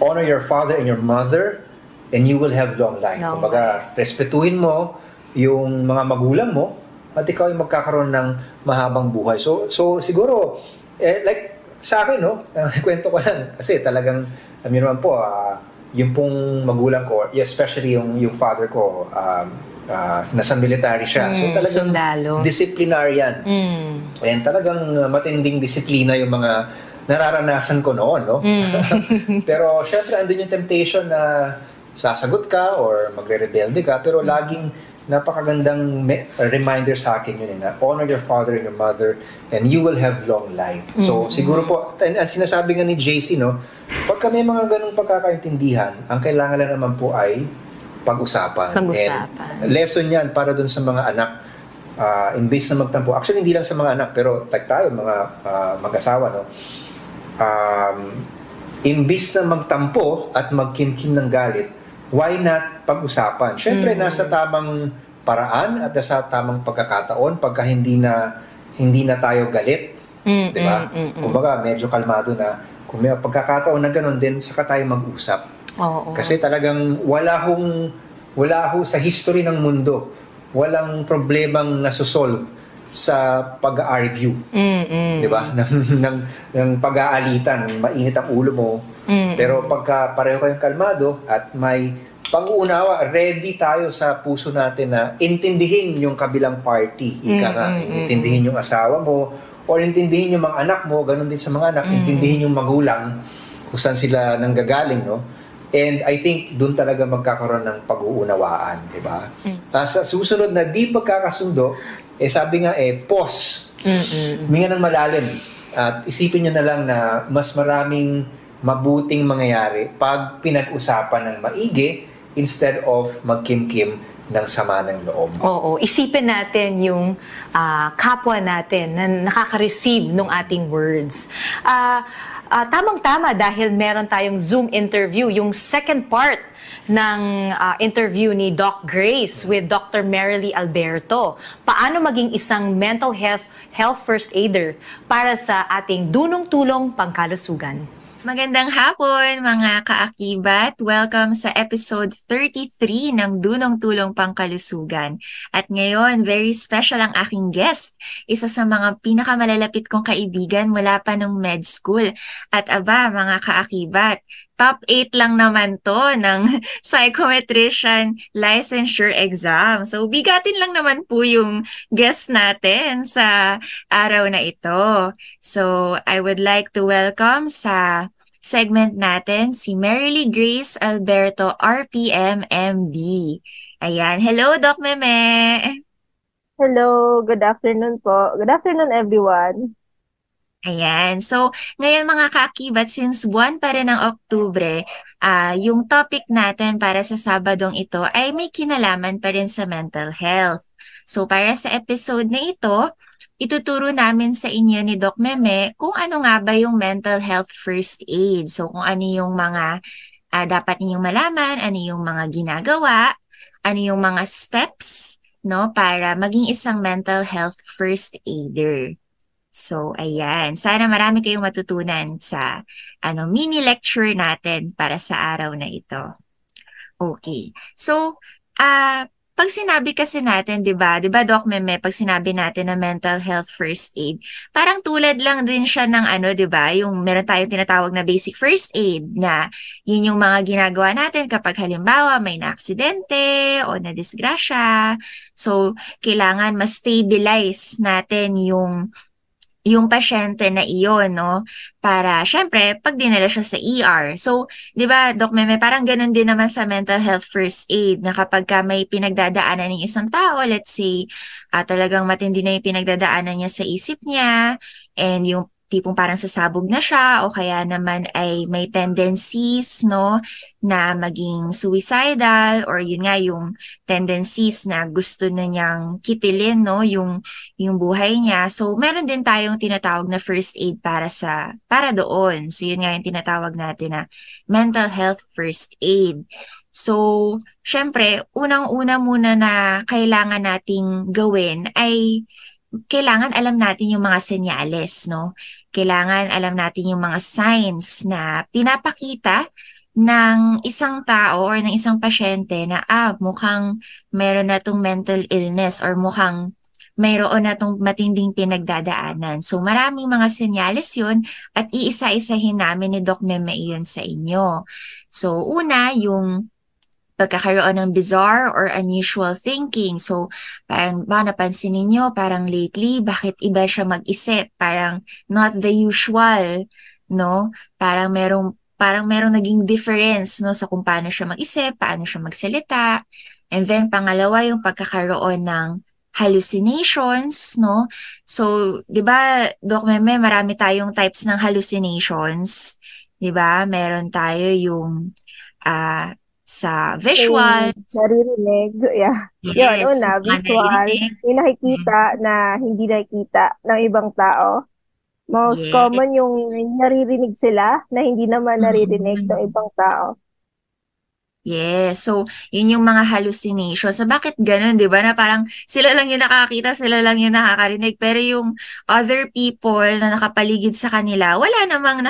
honor your father and your mother and you will have long life. Kumbaga, respetuhin mo yung mga magulang mo at ikaw ay magkakaroon ng mahabang buhay. So siguro, like sa akin, kwento ko lang. Kasi talagang, alam niyo naman po, yung pong magulang ko, especially yung father ko, nasa military siya. So talagang
sundalo.
Disciplinarian. And talagang matinding disiplina yung mga nararanasan ko noon, no? Pero syempre andun yung temptation na sasagot ka or magre-rebelde ka, pero laging napakagandang reminder sa akin yun na honor your father and your mother and you will have long life. So siguro po, and sinasabi nga ni JC, no, pagka may mga ganung pagkakaintindihan, ang kailangan lang naman po ay pag-usapan. And lesson yan para dun sa mga anak, imbes na magtampo. Actually, hindi lang sa mga anak, pero tayo, mga mag-asawa, no? Imbes na magtampo at magkimkim ng galit, why not pag-usapan? Siyempre, nasa tamang paraan at nasa tamang pagkakataon pagka hindi na tayo galit. Diba? Kumbaga, medyo kalmado na. Kung may pagkakataon na gano'n din, saka tayo mag-usap. Kasi talagang wala ho sa history ng mundo, walang problemang nasusolve sa pag-argue. Diba? ng pag-aalitan, mainit ang ulo mo. Pero pagka pareho kayong kalmado at may pag-uunawa, ready tayo sa puso natin na intindihin yung kabilang party. Intindihin yung asawa mo or intindihin yung mga anak mo, ganun din sa mga anak, intindihin yung magulang kung saan sila nanggagaling, no? And I think doon talaga magkakaroon ng pag-uunawaan, di ba? Sa susunod na di pagkakasundo, sabi nga pause. Huminga ng malalim. At isipin nyo na lang na mas maraming mabuting mangyayari pag pinag-usapan ng maigi instead of magkim-kim ng sama ng loob.
Isipin natin yung kapwa natin na nakaka-receive ng ating words. Tamang-tama dahil meron tayong Zoom interview, yung second part ng interview ni Doc Grace with Dr. Merily Alberto. Paano maging isang mental health first aider para sa ating dunong-tulong pangkalusugan.
Magandang hapon mga kaakibat! Welcome sa episode 33 ng Dunong Tulong Pangkalusugan. At ngayon, very special ang aking guest. Isa sa mga pinakamalalapit kong kaibigan mula pa nung med school. At mga kaakibat, top 8 lang naman to ng psychometrician licensure exam. So bigatin lang naman po yung guest natin sa araw na ito. So I would like to welcome sa segment natin si Merily Grace Alberto, RPM, MD. Ayan. Hello, Doc Meme!
Hello, good afternoon po. Good afternoon, everyone.
Ayan. So, ngayon mga kaakibat, since buwan pa rin ng Oktubre, yung topic natin para sa Sabadong ito ay may kinalaman pa rin sa mental health. So, para sa episode na ito, ituturo namin sa inyo ni Doc Meme kung ano nga ba yung mental health first aid. So, kung ano yung mga dapat ninyong malaman, ano yung mga ginagawa, ano yung mga steps, no, para maging isang mental health first aider. So, ayan. Sana marami kayong matutunan sa mini lecture natin para sa araw na ito. Okay. So, pag sinabi kasi natin, 'di ba Doc Meme, pag sinabi natin na mental health first aid, parang tulad lang din siya ng 'di ba, yung meron tayong tinatawag na basic first aid na yun yung mga ginagawa natin kapag halimbawa may naaksidente o nadisgrasya. So, kailangan ma-stabilize natin yung pasyente na iyon, no? Para, syempre, pag dinala siya sa ER. So, di ba, Doc Meme, parang ganun din naman sa mental health first aid na kapag may pinagdadaanan ng isang tao, let's say, talagang matindi na yung pinagdadaanan niya sa isip niya, and yung tipong parang sasabog na siya o kaya naman ay may tendencies, no, na maging suicidal or yun nga yung tendencies na gusto na niyang kitilin, no, yung buhay niya. So meron din tayong tinatawag na first aid para doon. So yun nga yung tinatawag natin na mental health first aid. So, syempre, unang-una muna na kailangan nating gawin ay kailangan alam natin yung mga senyales, no? Kailangan alam natin yung mga signs na pinapakita ng isang tao or ng isang pasyente na mukhang meron na tong mental illness or mukhang mayroon na tong matinding pinagdadaanan. So maraming mga senyales yun at iisa-isahin namin ni Doc Meme yun sa inyo. So una, yung pagkakaroon ng bizarre or unusual thinking. So, parang ba napansin ninyo, parang lately, bakit iba siya mag-isip? Parang not the usual, no? Parang merong naging difference, no, sa kung paano siya mag-isip, paano siya magsalita. And then, pangalawa, yung pagkakaroon ng hallucinations, no? So, di ba, Doc Meme, marami tayong types ng hallucinations. Di ba? Meron tayo yung sa visual.
Naririnig. Yeah.
Yes,
Yun, una, visual. Yung nakikita na hindi nakikita ng ibang tao. Most common yung naririnig sila na hindi naman naririnig ng ibang tao.
Yes. So, yun yung mga hallucinations. So, bakit ganun, di ba? Na parang sila lang yung nakakita, sila lang yung nakakarinig. Pero yung other people na nakapaligid sa kanila, wala namang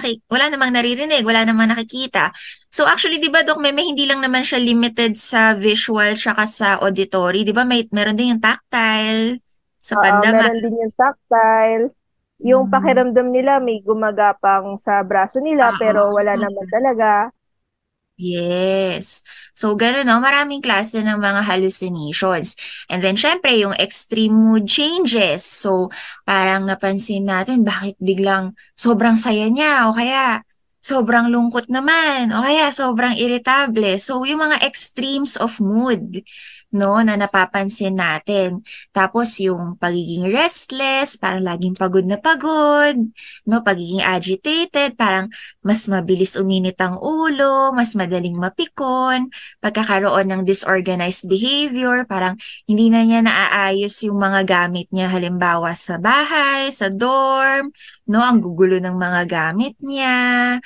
naririnig, wala namang nakikita. So, actually, di ba, Doc Meme, hindi lang naman siya limited sa visual tsaka sa auditory. Di ba, meron din yung tactile sa pandama.
Meron din yung tactile. Yung pakiramdam nila may gumagapang sa braso nila pero wala naman talaga.
Yes. So, gano'n, no? Maraming klase ng mga hallucinations. And then, syempre, yung extreme mood changes. So, parang napansin natin, bakit biglang sobrang saya niya o kaya sobrang lungkot naman o kaya sobrang irritable. So, yung mga extremes of mood, no, na napapansin natin. Tapos yung pagiging restless, parang laging pagod na pagod, no, pagiging agitated, parang mas mabilis uminit ang ulo, mas madaling mapikon, pagkakaroon ng disorganized behavior, parang hindi na niya naaayos yung mga gamit niya, halimbawa sa bahay, sa dorm, no, ang gugulo ng mga gamit niya.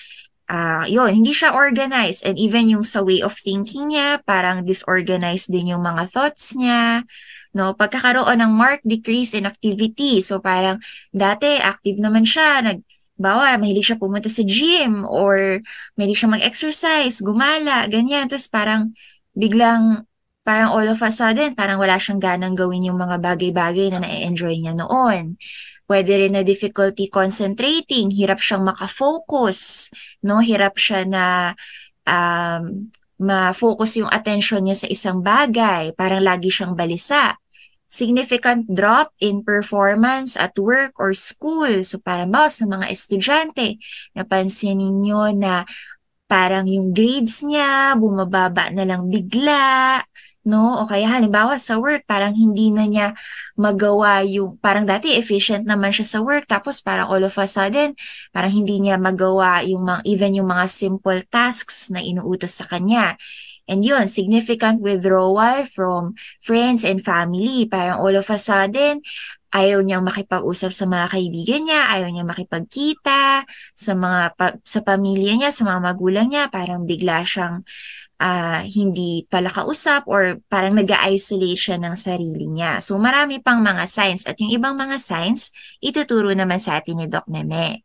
Yun, hindi siya organized. And even yung sa way of thinking niya, parang disorganized din yung mga thoughts niya. No, pagkakaroon ng marked decrease in activity. So parang dati active naman siya, mahilig siya pumunta sa gym or mahilig siya mag-exercise, gumala, ganyan. Tapos parang biglang all of a sudden, parang wala siyang ganang gawin yung mga bagay-bagay na na-enjoy niya noon. Pwede rin na difficulty concentrating, hirap siyang makafocus, no? Hirap siya na ma-focus yung attention niya sa isang bagay, parang lagi siyang balisa. Significant drop in performance at work or school. So parang sa mga estudyante, napansin ninyo na parang yung grades niya bumababa na lang bigla, no? O kaya halimbawa sa work, parang hindi na niya magawa yung, parang dati efficient naman siya sa work, tapos parang all of a sudden, parang hindi niya magawa yung even yung mga simple tasks na inuutos sa kanya. And yun, significant withdrawal from friends and family. Parang all of a sudden, ayaw niyang makipag-usap sa mga kaibigan niya, ayaw niyang makipagkita sa pamilya niya, sa mga magulang niya, parang bigla siyang hindi pala kausap or parang nag-isolate siya ng sarili niya. So marami pang mga signs at yung ibang mga signs, ituturo naman sa atin ni Doc Meme.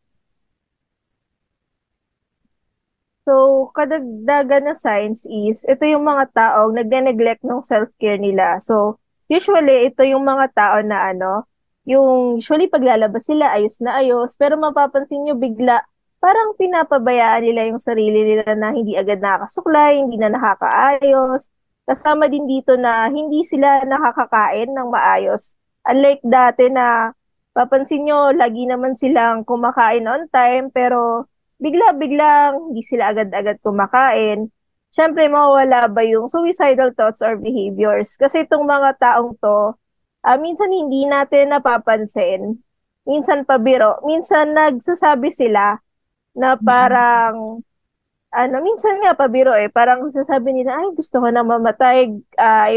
So, kadagdagan na signs is, ito yung mga taong nag-neglect ng self-care nila. So, usually, ito yung mga tao na yung usually paglalabas sila, ayos na ayos, pero mapapansin nyo bigla, parang pinapabayaan nila yung sarili nila na hindi agad nakakasuklay, hindi na nakakaayos. Kasama din dito na hindi sila nakakakain ng maayos. Unlike dati na, papansin nyo, lagi naman silang kumakain on time, pero bigla-biglang hindi sila agad-agad kumakain. Siyempre, mawawala ba yung suicidal thoughts or behaviors? Kasi itong mga taong to, minsan hindi natin napapansin. Minsan pabiro. Minsan nagsasabi sila na parang, minsan nga pabiro parang sasabi nila, ay, gusto ko na mamatay,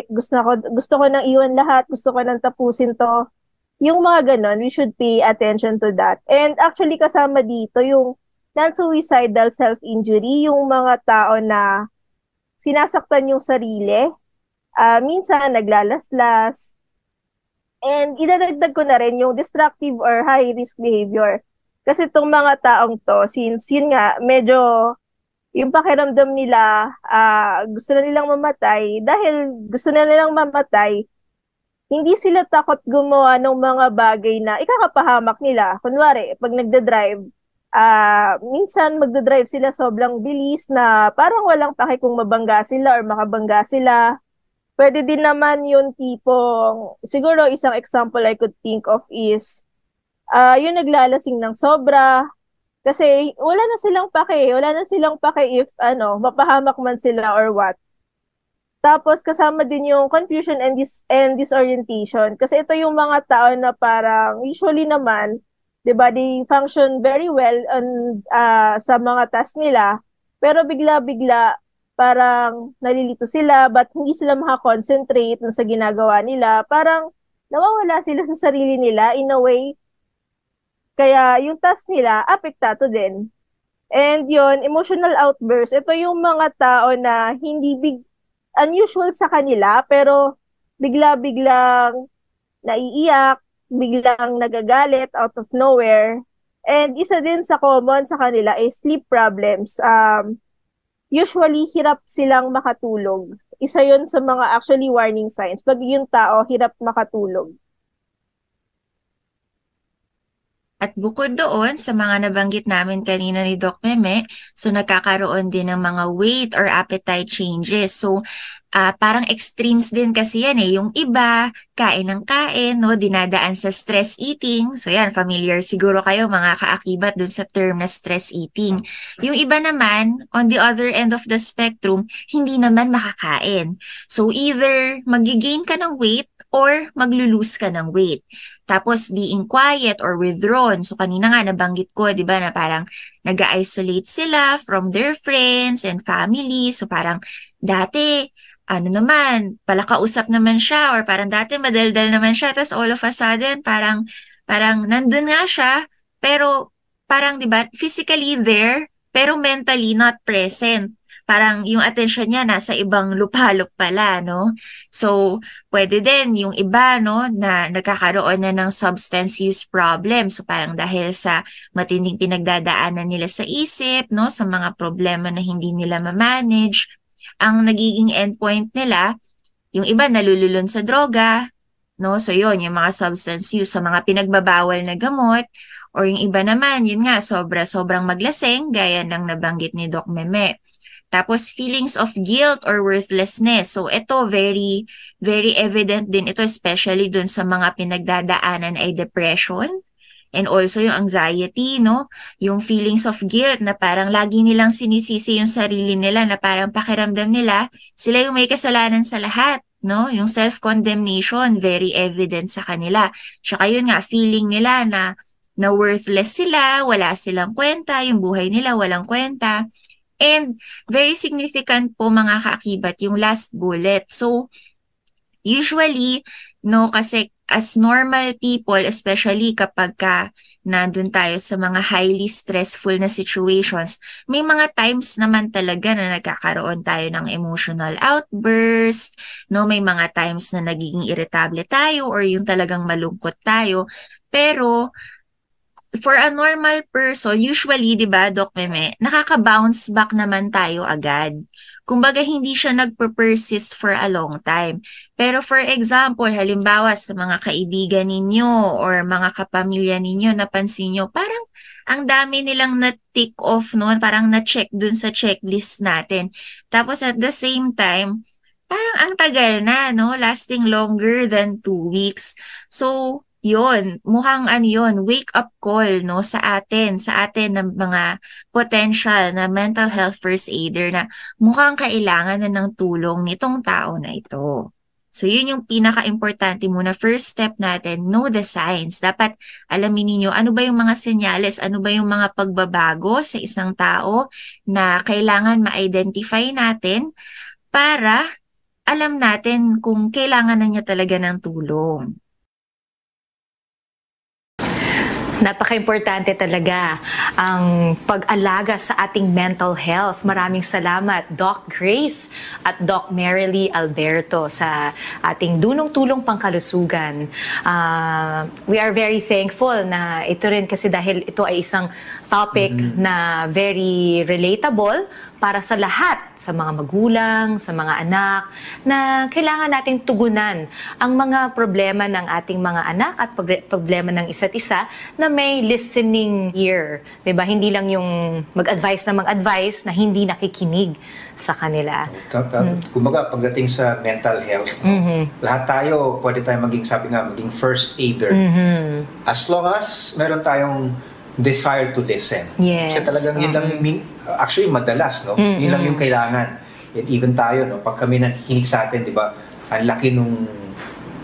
gusto ko nang iwan lahat, gusto ko nang tapusin to. Yung mga ganon, we should pay attention to that. And actually, kasama dito yung non-suicidal self-injury, yung mga tao na sinasaktan yung sarili, minsan naglalaslas, and idadagdag ko na rin yung destructive or high-risk behavior. Kasi itong mga taong to, since yun nga, medyo yung pakiramdam nila, gusto na nilang mamatay, dahil gusto na nilang mamatay, hindi sila takot gumawa ng mga bagay na ikakapahamak nila. Kunwari, pag nagda-drive, minsan magda-drive sila sobrang bilis na parang walang pake kung mabangga sila or makabangga sila. Pwede din naman yung tipong, siguro isang example I could think of is, yung naglalasing ng sobra, kasi wala na silang pake if mapahamak man sila or what. Tapos kasama din yung confusion and disorientation. Kasi ito yung mga tao na parang usually naman, 'di ba, they function very well sa mga task nila, pero bigla-bigla parang nalilito sila, but hindi sila makakonsentrate sa ginagawa nila. Parang nawawala sila sa sarili nila in a way, kaya yung task nila apektado din. And yun, emotional outburst, ito yung mga tao na hindi unusual sa kanila, pero bigla-biglang naiiyak, biglang nagagalit out of nowhere. And isa din sa common sa kanila is sleep problems. Usually, hirap silang makatulog. Isa yun sa mga actually warning signs. Pag yung tao, hirap makatulog.
At bukod doon, sa mga nabanggit namin kanina ni Doc Meme, so nagkakaroon din ng mga weight or appetite changes. So, parang extremes din kasi yan eh. Yung iba, kain ng kain, no? Dinadaan sa stress eating. So yan, familiar siguro kayo mga kaakibat dun sa term na stress eating. Yung iba naman, on the other end of the spectrum, hindi naman makakain. So either magigain ka ng weight or maglulose ka ng weight. Tapos being quiet or withdrawn. So kanina nga nabanggit ko, 'di ba, na parang nag-isolate sila from their friends and family. So parang dati palakausap naman siya, or parang dati madaldal naman siya, tapos all of a sudden parang nandun nga siya, pero parang 'di ba, physically there pero mentally not present. Parang yung attention niya nasa ibang lupalop pala, no? So, pwede din yung iba, no, na nagkakaroon na ng substance use problem. So, parang dahil sa matinding pinagdadaanan nila sa isip, no, sa mga problema na hindi nila ma-manage, ang nagiging endpoint nila, yung iba nalululon sa droga, no? So, yun, yung mga substance use sa mga pinagbabawal na gamot, or yung iba naman, yun nga, sobrang maglaseng, gaya ng nabanggit ni Doc Meme. Tapos feelings of guilt or worthlessness. So ito very very evident din ito, especially dun sa mga pinagdadaanan ay depression and also yung anxiety, no? Yung feelings of guilt na parang lagi nilang sinisisi yung sarili nila, na parang pakiramdam nila sila yung may kasalanan sa lahat, no? Yung self-condemnation very evident sa kanila. Tsaka yun nga, feeling nila na worthless sila, wala silang kwenta, yung buhay nila walang kwenta. And very significant po mga kaakibat yung last bullet. So usually, no, kasi as normal people, especially kapag nandun tayo sa mga highly stressful na situations, may mga times naman talaga na nagkakaroon tayo ng emotional outburst, no, may mga times na nagiging irritable tayo or yung talagang malungkot tayo. Pero for a normal person, usually, di ba, Doc Meme, nakaka-bounce back naman tayo agad. Kumbaga, hindi siya nagpe-persist for a long time. Pero for example, halimbawa sa mga kaibigan ninyo or mga kapamilya ninyo, napansin nyo, parang ang dami nilang na-tick off, no? Parang na-check dun sa checklist natin. Tapos at the same time, parang ang tagal na, no? Lasting longer than 2 weeks. So, yun, mukhang yun, wake up call, no, sa atin ng mga potential na mental health first aider na mukhang kailangan na ng tulong nitong tao na ito. So yun yung pinaka-importante muna, first step natin, know the signs. Dapat alamin niyo ano ba yung mga senyales, ano ba yung mga pagbabago sa isang tao na kailangan ma-identify natin para alam natin kung kailangan na niya talaga ng tulong.
Napaka-importante talaga ang pag-alaga sa ating mental health. Maraming salamat, Doc Grace at Doc Marilee Alberto sa ating dunong-tulong pangkalusugan. We are very thankful na ito rin kasi dahil ito ay isang topic na very relatable para sa lahat, sa mga magulang, sa mga anak, na kailangan nating tugunan ang mga problema ng ating mga anak at problema ng isa't isa na may listening ear. Diba? Hindi lang yung mag-advise na hindi nakikinig sa kanila.
Kumbaga, pagdating sa mental health, lahat tayo, pwede tayo maging first aider. As long as meron tayong desire to listen.
Yes.
Kasi talagang yun lang, actually madalas, no? Yun lang yung kailangan. And even tayo, no? Pag kami nakikinig sa atin, di ba, ang laki nung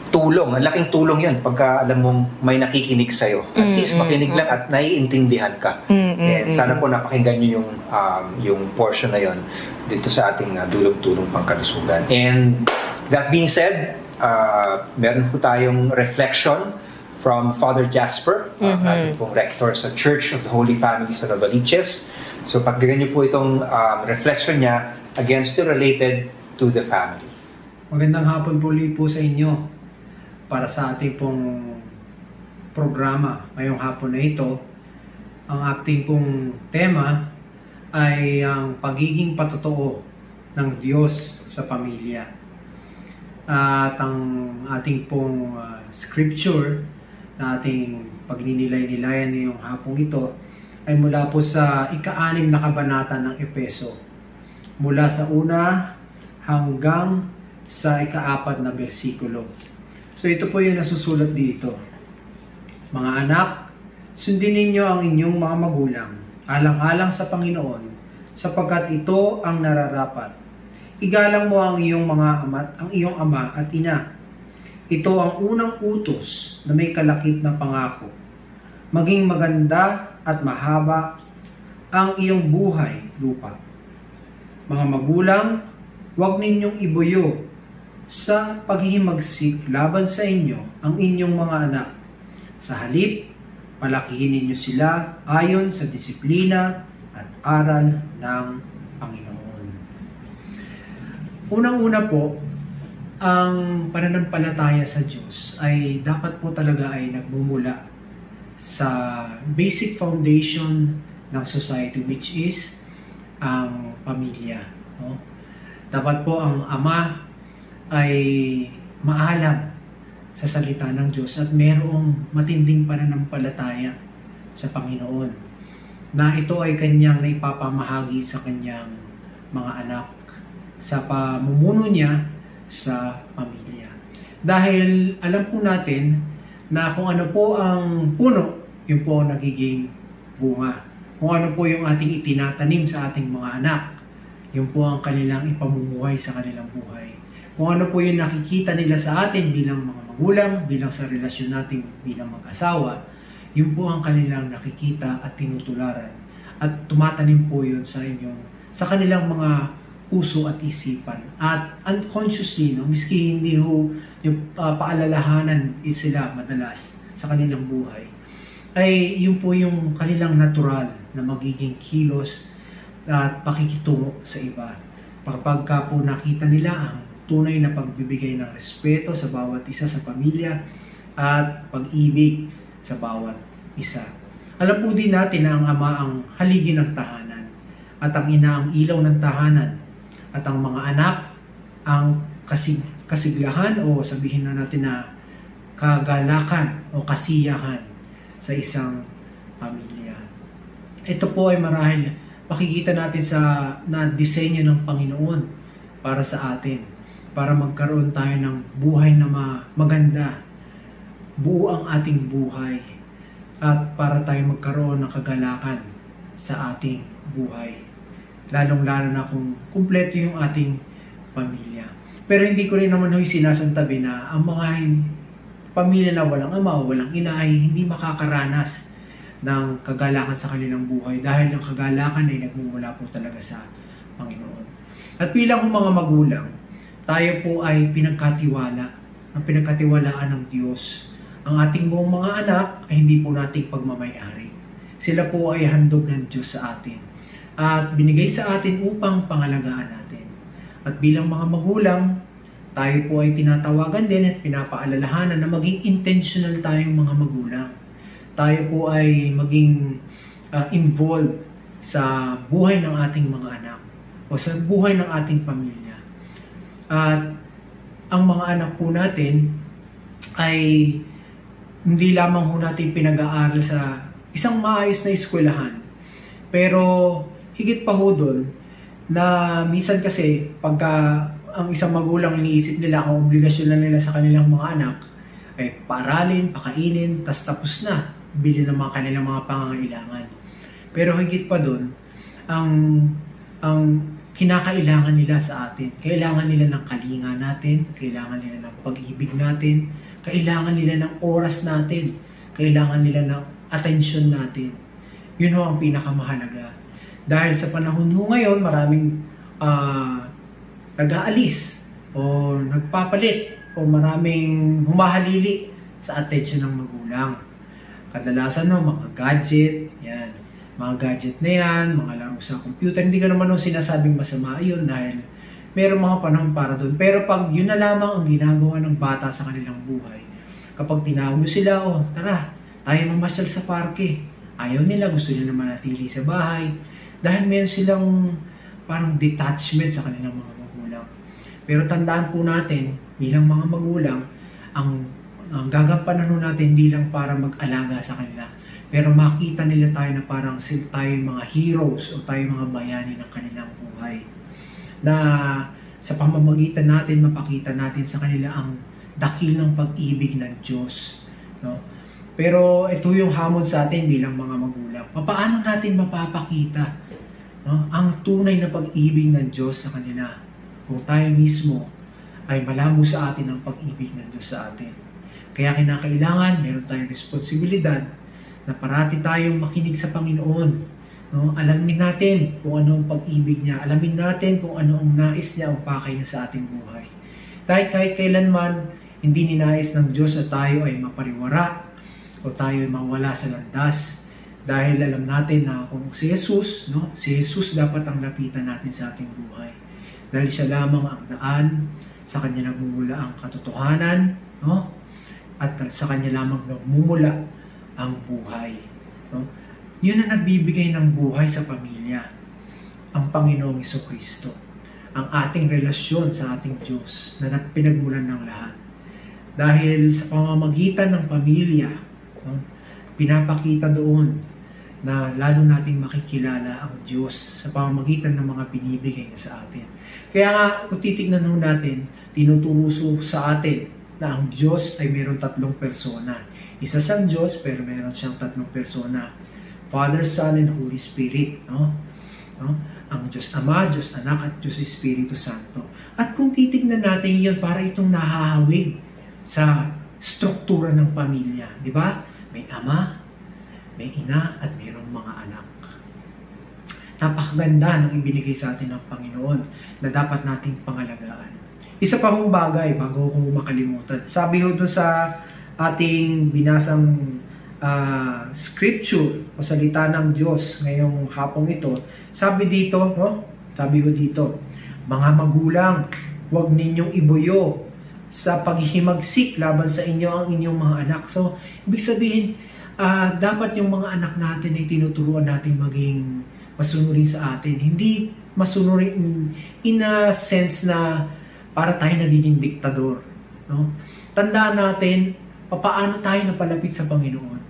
tulong, ang laking tulong yun pagka alam mong may nakikinig sa'yo. At least makinig lang at naiintindihan ka. And sana po napakinggan nyo yung portion na yun dito sa ating dulong-tulong pangkalusugan. And that being said, meron po tayong reflection from Father Jasper, ating pong rector sa Church of the Holy Family sa Novaliches. So pakinggan niyo po itong reflection niya, again still related to the family.
Magandang hapon po ulit po sa inyo para sa ating pong programa ngayong hapon na ito. Ang ating pong tema ay ang pagiging patotoo ng Diyos sa pamilya. At ang ating pong scripture na ating pagninilay-nilayan ngayong hapong ito ay mula po sa ika-6 na kabanata ng Epeso. Mula sa una hanggang sa ika-4 na bersikulo. So ito po yung nasusulat dito. Mga anak, sundin ninyo ang inyong mga magulang, alang-alang sa Panginoon, sapagkat ito ang nararapat. Igalang mo ang iyong ama at ina. Ito ang unang utos na may kalakip na pangako. Maging maganda at mahaba ang iyong buhay lupa. Mga magulang, huwag ninyong ibuyo sa paghihimagsik laban sa inyo ang inyong mga anak. Sa halip, palakihin ninyo sila ayon sa disiplina at aral ng Panginoon. Unang-una po, ang pananampalataya sa Diyos ay dapat po talaga ay nagmumula sa basic foundation ng society, which is ang pamilya. No? Dapat po ang ama ay maalam sa salita ng Diyos at mayroong matinding pananampalataya sa Panginoon na ito ay kanyang naipapamahagi sa kanyang mga anak sa pamumuno niya sa pamilya. Dahil alam po natin na kung ano po ang puno, yun po ang nagiging bunga. Kung ano po yung ating itinatanim sa ating mga anak, yun po ang kanilang ipamumuhay sa kanilang buhay. Kung ano po yung nakikita nila sa atin bilang mga magulang, bilang sa relasyon natin bilang mag-asawa, yun po ang kanilang nakikita at tinutularan. At tumatanim po yun sa kanilang mga puso at isipan. At unconsciously, no, miski hindi ho yung paalalahanan sila madalas sa kanilang buhay, ay yun po yung kanilang natural na magiging kilos at pakikitungo sa iba. Kapag po nakita nila ang tunay na pagbibigay ng respeto sa bawat isa sa pamilya at pag-ibig sa bawat isa. Alam po din natin na ang ama ang haligi ng tahanan at ang ina ang ilaw ng tahanan at ang mga anak ang kasiglahan o sabihin na natin na kagalakan o kasiyahan sa isang pamilya. Ito po ay marahil makikita natin sa disenyo ng Panginoon para sa atin, para magkaroon tayo ng buhay na maganda, buo ang ating buhay, at para tayo magkaroon ng kagalakan sa ating buhay. Lalong-lalo na kung kumpleto yung ating pamilya. Pero hindi ko rin naman sinasantabi na ang mga pamilya na walang ama o walang ina ay hindi makakaranas ng kagalakan sa kanilang buhay dahil ang kagalakan ay nagmumula po talaga sa Panginoon. At bilang mga magulang, tayo po ay pinagkatiwala, ang pinagkatiwalaan ng Diyos Ang ating buong mga anak ay hindi po nating pagmamayari. Sila po ay handog ng Diyos sa atin at binigay sa atin upang pangalagaan natin. At bilang mga magulang, tayo po ay tinatawagan din at pinapaalalahanan na maging intentional tayong mga magulang. Tayo po ay maging involved sa buhay ng ating mga anak o sa buhay ng ating pamilya. At ang mga anak po natin ay hindi lamang ho natin pinag-aaral sa isang maayos na eskwelahan. Pero higit pa ho doon na minsan kasi pagka ang isang magulang iniisip nila ang obligasyon na nila sa kanilang mga anak ay paaralin, pakainin, tapos na, bilhin ng mga kanilang mga pangangailangan. Pero higit pa doon, ang kinakailangan nila sa atin, kailangan nila ng kalinga natin, kailangan nila ng pag-ibig natin, kailangan nila ng oras natin, kailangan nila ng atensyon natin. Yun ho ang pinakamahalaga. Dahil sa panahon ho ngayon, maraming nag-aalis o nagpapalit o maraming humahalili sa atensyon ng magulang. Kadalasan no, mga gadget, yan. Mga gadget na yan, mga laro sa computer. Hindi ka naman sinasabing masama yun dahil mayroong mga panahon para doon. Pero pag yun na lamang ang ginagawa ng bata sa kanilang buhay, kapag tinawag nyo sila, tara, tayo mamasyal sa parke. Ayaw nila, gusto nila naman natili sa bahay. Dahil meron silang parang detachment sa kanilang mga magulang. Pero tandaan po natin, bilang mga magulang, ang gagampanan natin hindi lang para mag-alaga sa kanila. Pero makita nila tayo na parang tayo mga heroes o tayo mga bayani ng kanilang buhay. Na sa pamamagitan natin, mapakita natin sa kanila ang dakilang pag-ibig ng Diyos. No? Pero ito yung hamon sa atin bilang mga magulang. Paano natin mapapakita ang tunay na pag-ibig ng Diyos sa kanila kung tayo mismo ay malabo sa atin ang pag-ibig ng Diyos sa atin. Kaya kinakailangan, meron tayong responsibilidad na parati tayong makinig sa Panginoon. No? Alamin natin kung ano ang pag-ibig niya. Alamin natin kung ano ang nais niya ang pakay niya sa ating buhay. Dahil kahit kailanman, hindi ninais ng Diyos na tayo ay mapariwara o tayo ay mawala sa landas. Dahil alam natin na kung si Jesus, si Jesus dapat ang lapitan natin sa ating buhay. Dahil siya lamang ang daan, sa Kanya nagmumula ang katotohanan, at sa Kanya lamang nagmumula ang buhay. Yun ang nagbibigay ng buhay sa pamilya, ang Panginoong Jesucristo. Ang ating relasyon sa ating Diyos na pinagmulan ng lahat. Dahil sa pamamagitan ng pamilya, pinapakita doon na lalo nating makikilala ang Diyos sa pamamagitan ng mga binibigay niya sa atin. Kaya nga, kung titignan natin, tinuturo sa atin na ang Diyos ay mayroong 3 persona. Isa siyang Diyos, pero mayroon siyang 3 persona. Father, Son, and Holy Spirit. Ang Diyos Ama, Diyos Anak, at Diyos Espiritu Santo. At kung titignan natin yun, para itong nahahawig sa struktura ng pamilya. Di ba? May ama, may ina, at mayroong mga anak. Napakaganda ng ibinigay sa atin ng Panginoon na dapat nating pangalagaan. Isa pa hong bagay, bago ko makalimutan. Sabi ho doon sa ating binasang scripture o salita ng Diyos ngayong hapong ito, sabi dito, sabi ko dito, mga magulang, huwag ninyong ibuyo sa paghihimagsik laban sa inyo ang inyong mga anak. So, ibig sabihin, dapat yung mga anak natin ay tinuturuan natin maging masunurin sa atin. Hindi masunurin in a sense na para tayo nagiging diktador. No? Tandaan natin, paano tayo napalapit sa Panginoon.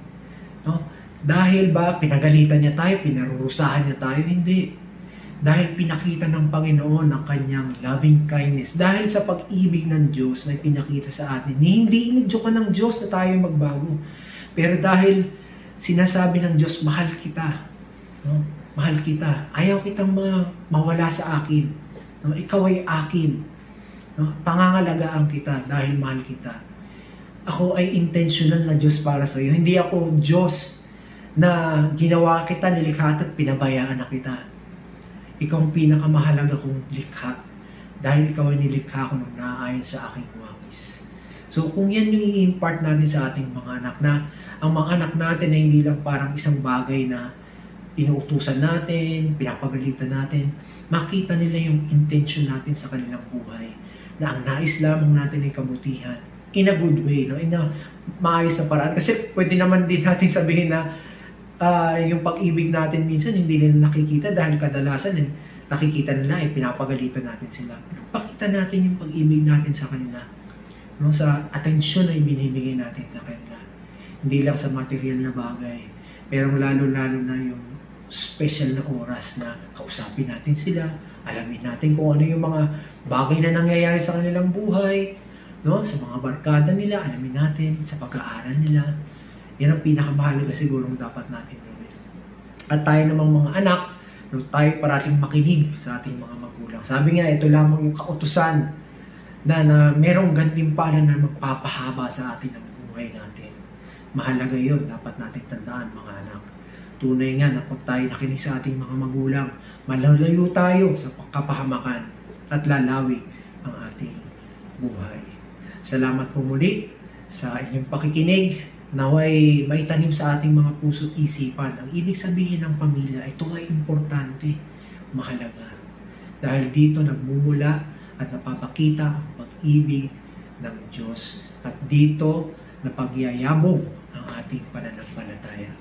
No? Dahil ba pinagalitan niya tayo, pinarurusahan niya tayo? Hindi. Dahil pinakita ng Panginoon ang kanyang loving kindness. Dahil sa pag-ibig ng Diyos na pinakita sa atin. Hindi inudyokan ng Diyos na tayo magbago. Pero dahil sinasabi ng Diyos, mahal kita. No? Mahal kita. Ayaw kitang mawala sa akin. No? Ikaw ay akin. No? Pangangalagaan kita dahil mahal kita. Ako ay intentional na Diyos para sa iyo. Hindi ako Diyos na ginawa kita, nilikha at pinabayaan na kita. Ikaw ang pinakamahalaga kong likha. Dahil ikaw ay nilikha ko nang naayon sa aking wangis. So So kung yan yung i-impart natin sa ating mga anak, na ang mga anak natin ay hindi lang parang isang bagay na inuutusan natin, pinapagalitan natin, makita nila yung intention natin sa kanilang buhay, na ang nais lamang natin ay kabutihan in a good way, no? In a maayos na paraan. Kasi pwede naman din natin sabihin na yung pag-ibig natin minsan hindi nila nakikita dahil kadalasan nakikita nila pinapagalitan natin sila. Pakita natin yung pag-ibig natin sa kanila, no? Sa atensyon na ibinibigay natin sa kanila. Hindi lang sa material na bagay, pero lalo-lalo na yung special na oras na kausapin natin sila, alamin natin kung ano yung mga bagay na nangyayari sa kanilang buhay, no? Sa mga barkada nila, alamin natin, sa pag-aaral nila. Yan ang pinakamahalaga siguro dapat natin gawin. At tayo namang mga anak, no, tayo parating makinig sa ating mga magulang. Sabi nga, ito lamang yung kautusan na merong gantimpala na magpapahaba sa atin ang buhay natin. Mahalaga yun, dapat natin tandaan mga anak. Tunay nga na pag tayo nakinig sa ating mga magulang, malalayo tayo sa kapahamakan at lalawi ang ating buhay. Salamat po muli sa inyong pakikinig. Naway maitanim sa ating mga puso't isipan. Ang ibig sabihin ng pamilya, ito ay importante, mahalaga. Dahil dito nagmumula at napapakita ang pag-ibig ng Diyos. At dito napagyayabong ang ating pananampalataya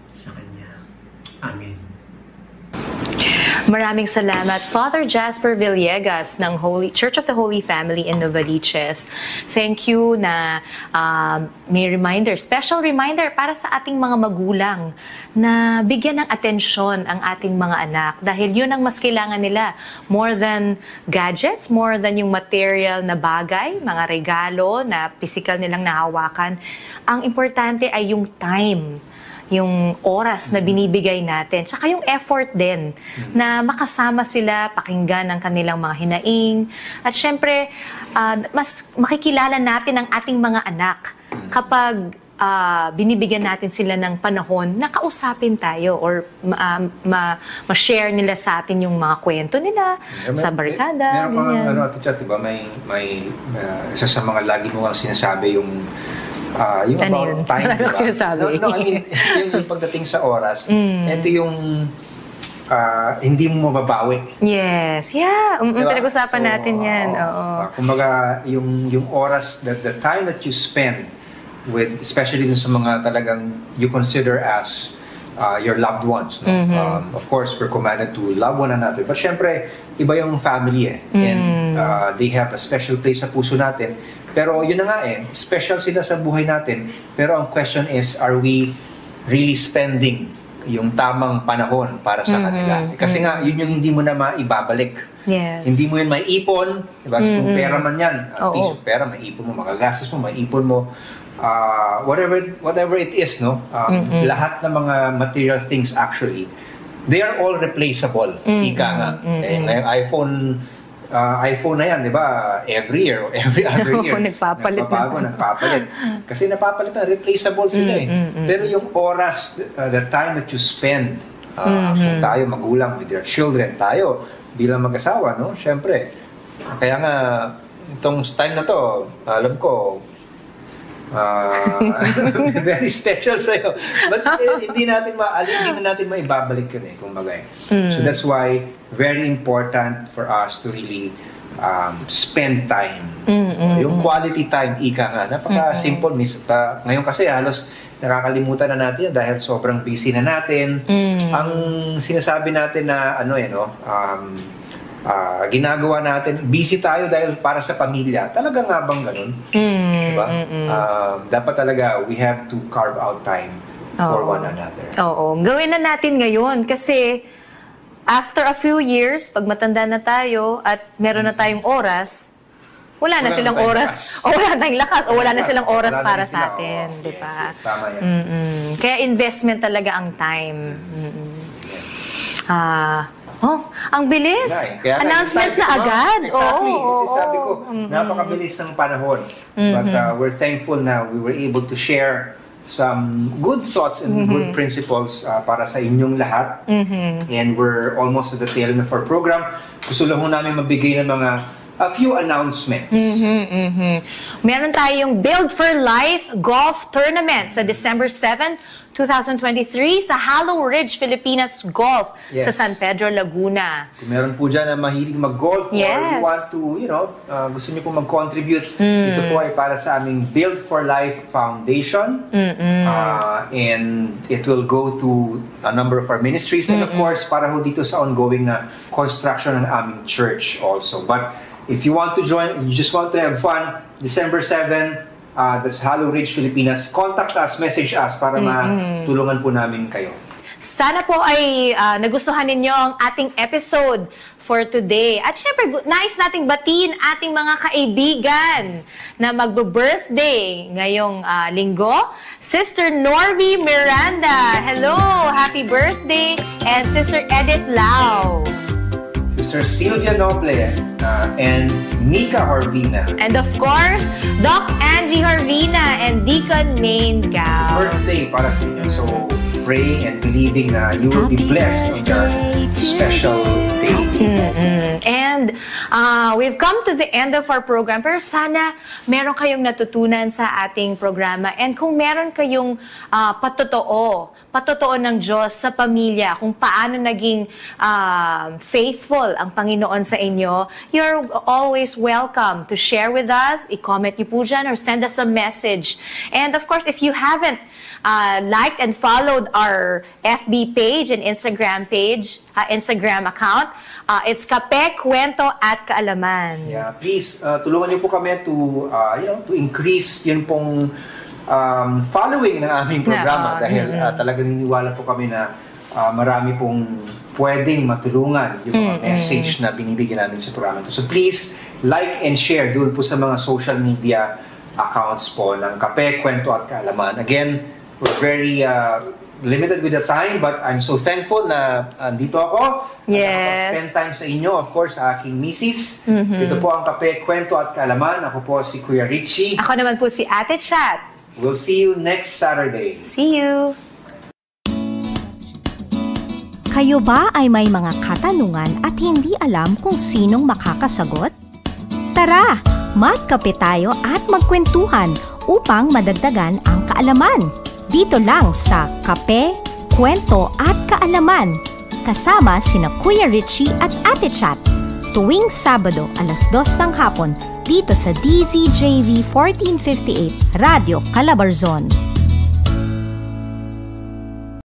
sa Kanya. Amen.
Maraming salamat, Father Jasper Villegas ng Church of the Holy Family in Novaliches. Thank you na may reminder, special reminder para sa ating mga magulang na bigyan ng atensyon ang ating mga anak dahil yun ang mas kailangan nila. More than gadgets, more than yung material na bagay, mga regalo na physical nilang nahawakan. Ang importante ay yung time, yung oras na binibigay natin, tsaka yung effort din na makasama sila, pakinggan ang kanilang mga hinaing. At syempre, mas makikilala natin ang ating mga anak kapag binibigyan natin sila ng panahon na kausapin tayo or ma-share nila sa atin yung mga kwento nila sa barkada.
Meron pang diba, may isa sa mga lagi mo ang sinasabi yung about time, diba?
Sinasabi?
No, I mean, yung pagdating sa oras, ito yung hindi mo mababawi.
Yes, yeah.
Diba?
Pinag-usapan natin yan.
Kumbaga, yung oras, the time that you spend with, especially sa mga talagang you consider as your loved ones. No? Of course, we're commanded to love one another. But syempre, iba yung family And they have a special place sa puso natin. Pero yun na nga special sila sa buhay natin. Pero ang question is, are we really spending yung tamang panahon para sa kanila? Kasi nga, yun yung hindi mo na maibabalik.
Yes.
Hindi mo yun maiipon. Diba? Kung pera man yan, at least yung pera, maiipon mo, magagastos mo, maiipon mo. Whatever it is, no? Lahat ng mga material things actually, they are all replaceable. Ika nga. iPhone na yan, di ba? Every year or every other year.
Nagpapalit.
Kasi napapalit na, replaceable sila Pero yung oras, the time that you spend, kung tayo magulang with your children, tayo bilang mag-asawa, no? Syempre. Kaya nga, itong time na to, alam ko, very special sa'yo. But hindi na natin maibabalik yun kumbaga. So that's why very important for us to really spend time. Yung quality time, ika nga. Napaka-simple. Ngayon kasi halos nakakalimutan na natin dahil sobrang busy na natin. Ang sinasabi natin na ginagawa natin, busy tayo dahil para sa pamilya. Talaga nga bang ganun? Diba? Dapat talaga, we have to carve out time for one another.
Oo. Gawin na natin ngayon kasi after a few years, pag matanda na tayo at meron na tayong oras, wala na silang oras. O wala tayong lakas. O wala na silang oras para sa atin. Diba?
Yes, tama yan.
Kaya investment talaga ang time. Ang bilis. Announcements na agad.
Exactly. Kasi sabi ko, napakabilis ng panahon. But we're thankful na we were able to share some good thoughts and good principles para sa inyong lahat. And we're almost at the tail end of our program. Gusto lang namin mabigay ng mga a few announcements.
Meron tayong Build for Life Golf Tournament sa December 7, 2023 sa Hollow Ridge Filipinas Golf sa San Pedro, Laguna.
Kung meron po dyan na mahilig mag-golf or you want to, gusto niyo po mag-contribute, ito po ay para sa aming Build for Life Foundation. And it will go through a number of our ministries and of course, para ho dito sa ongoing na construction ng aming church also. But if you want to join, you just want to have fun, December 7, that's Hollow Ridge, Filipinas. Contact us, message us para matulungan po namin kayo.
Sana po ay nagustuhan ninyo ang ating episode for today. At syempre, nais nating batiin ating mga kaibigan na magbe-birthday ngayong linggo. Sister Norby Miranda, hello! Happy birthday! And Sister Edith Lau.
Sister Sylvia Noble and Nika Harvina.
And of course, Doc Angie Harvina and Deacon Maine Gao.
Birthday para sa inyo. So, praying and believing na you will be blessed on your special day.
And we've come to the end of our program. Pero sana meron kayong natutunan sa ating programa. And kung meron kayong patotoo ng Diyos sa pamilya, kung paano naging faithful ang Panginoon sa inyo, you're always welcome to share with us. I-comment niyo po dyan or send us a message. And of course, if you haven't liked and followed our FB page and Instagram account, it's Kape, Kwento at Kaalaman.
Yeah, please tulungan niyo po kami to increase yun pong following ng aming programa dahil talagang niniwala po kami na marami pong pwedeng matulungan yung mga message na binibigyan namin sa programa. So please like and share doon po sa mga social media accounts po ng Kape, Kwento at Kaalaman. Again, we're very limited with the time, but I'm so thankful na andito ako.
Yes.
Spend time sa inyo, of course, aking misis. Ito po ang Kape, Kwento at Kaalaman. Ako po si Kuya Richie.
Ako naman po si Ate Chat.
We'll see you next Saturday.
See you!
Kayo ba ay may mga katanungan at hindi alam kung sinong makakasagot? Tara, magkape tayo at magkwentuhan upang madagdagan ang kaalaman. Dito lang sa Kape, Kwento at Kaalaman. Kasama sina Kuya Richie at Ate Chat. Tuwing Sabado, 2:00 ng hapon, dito sa DZJV 1458, Radio Calabarzon.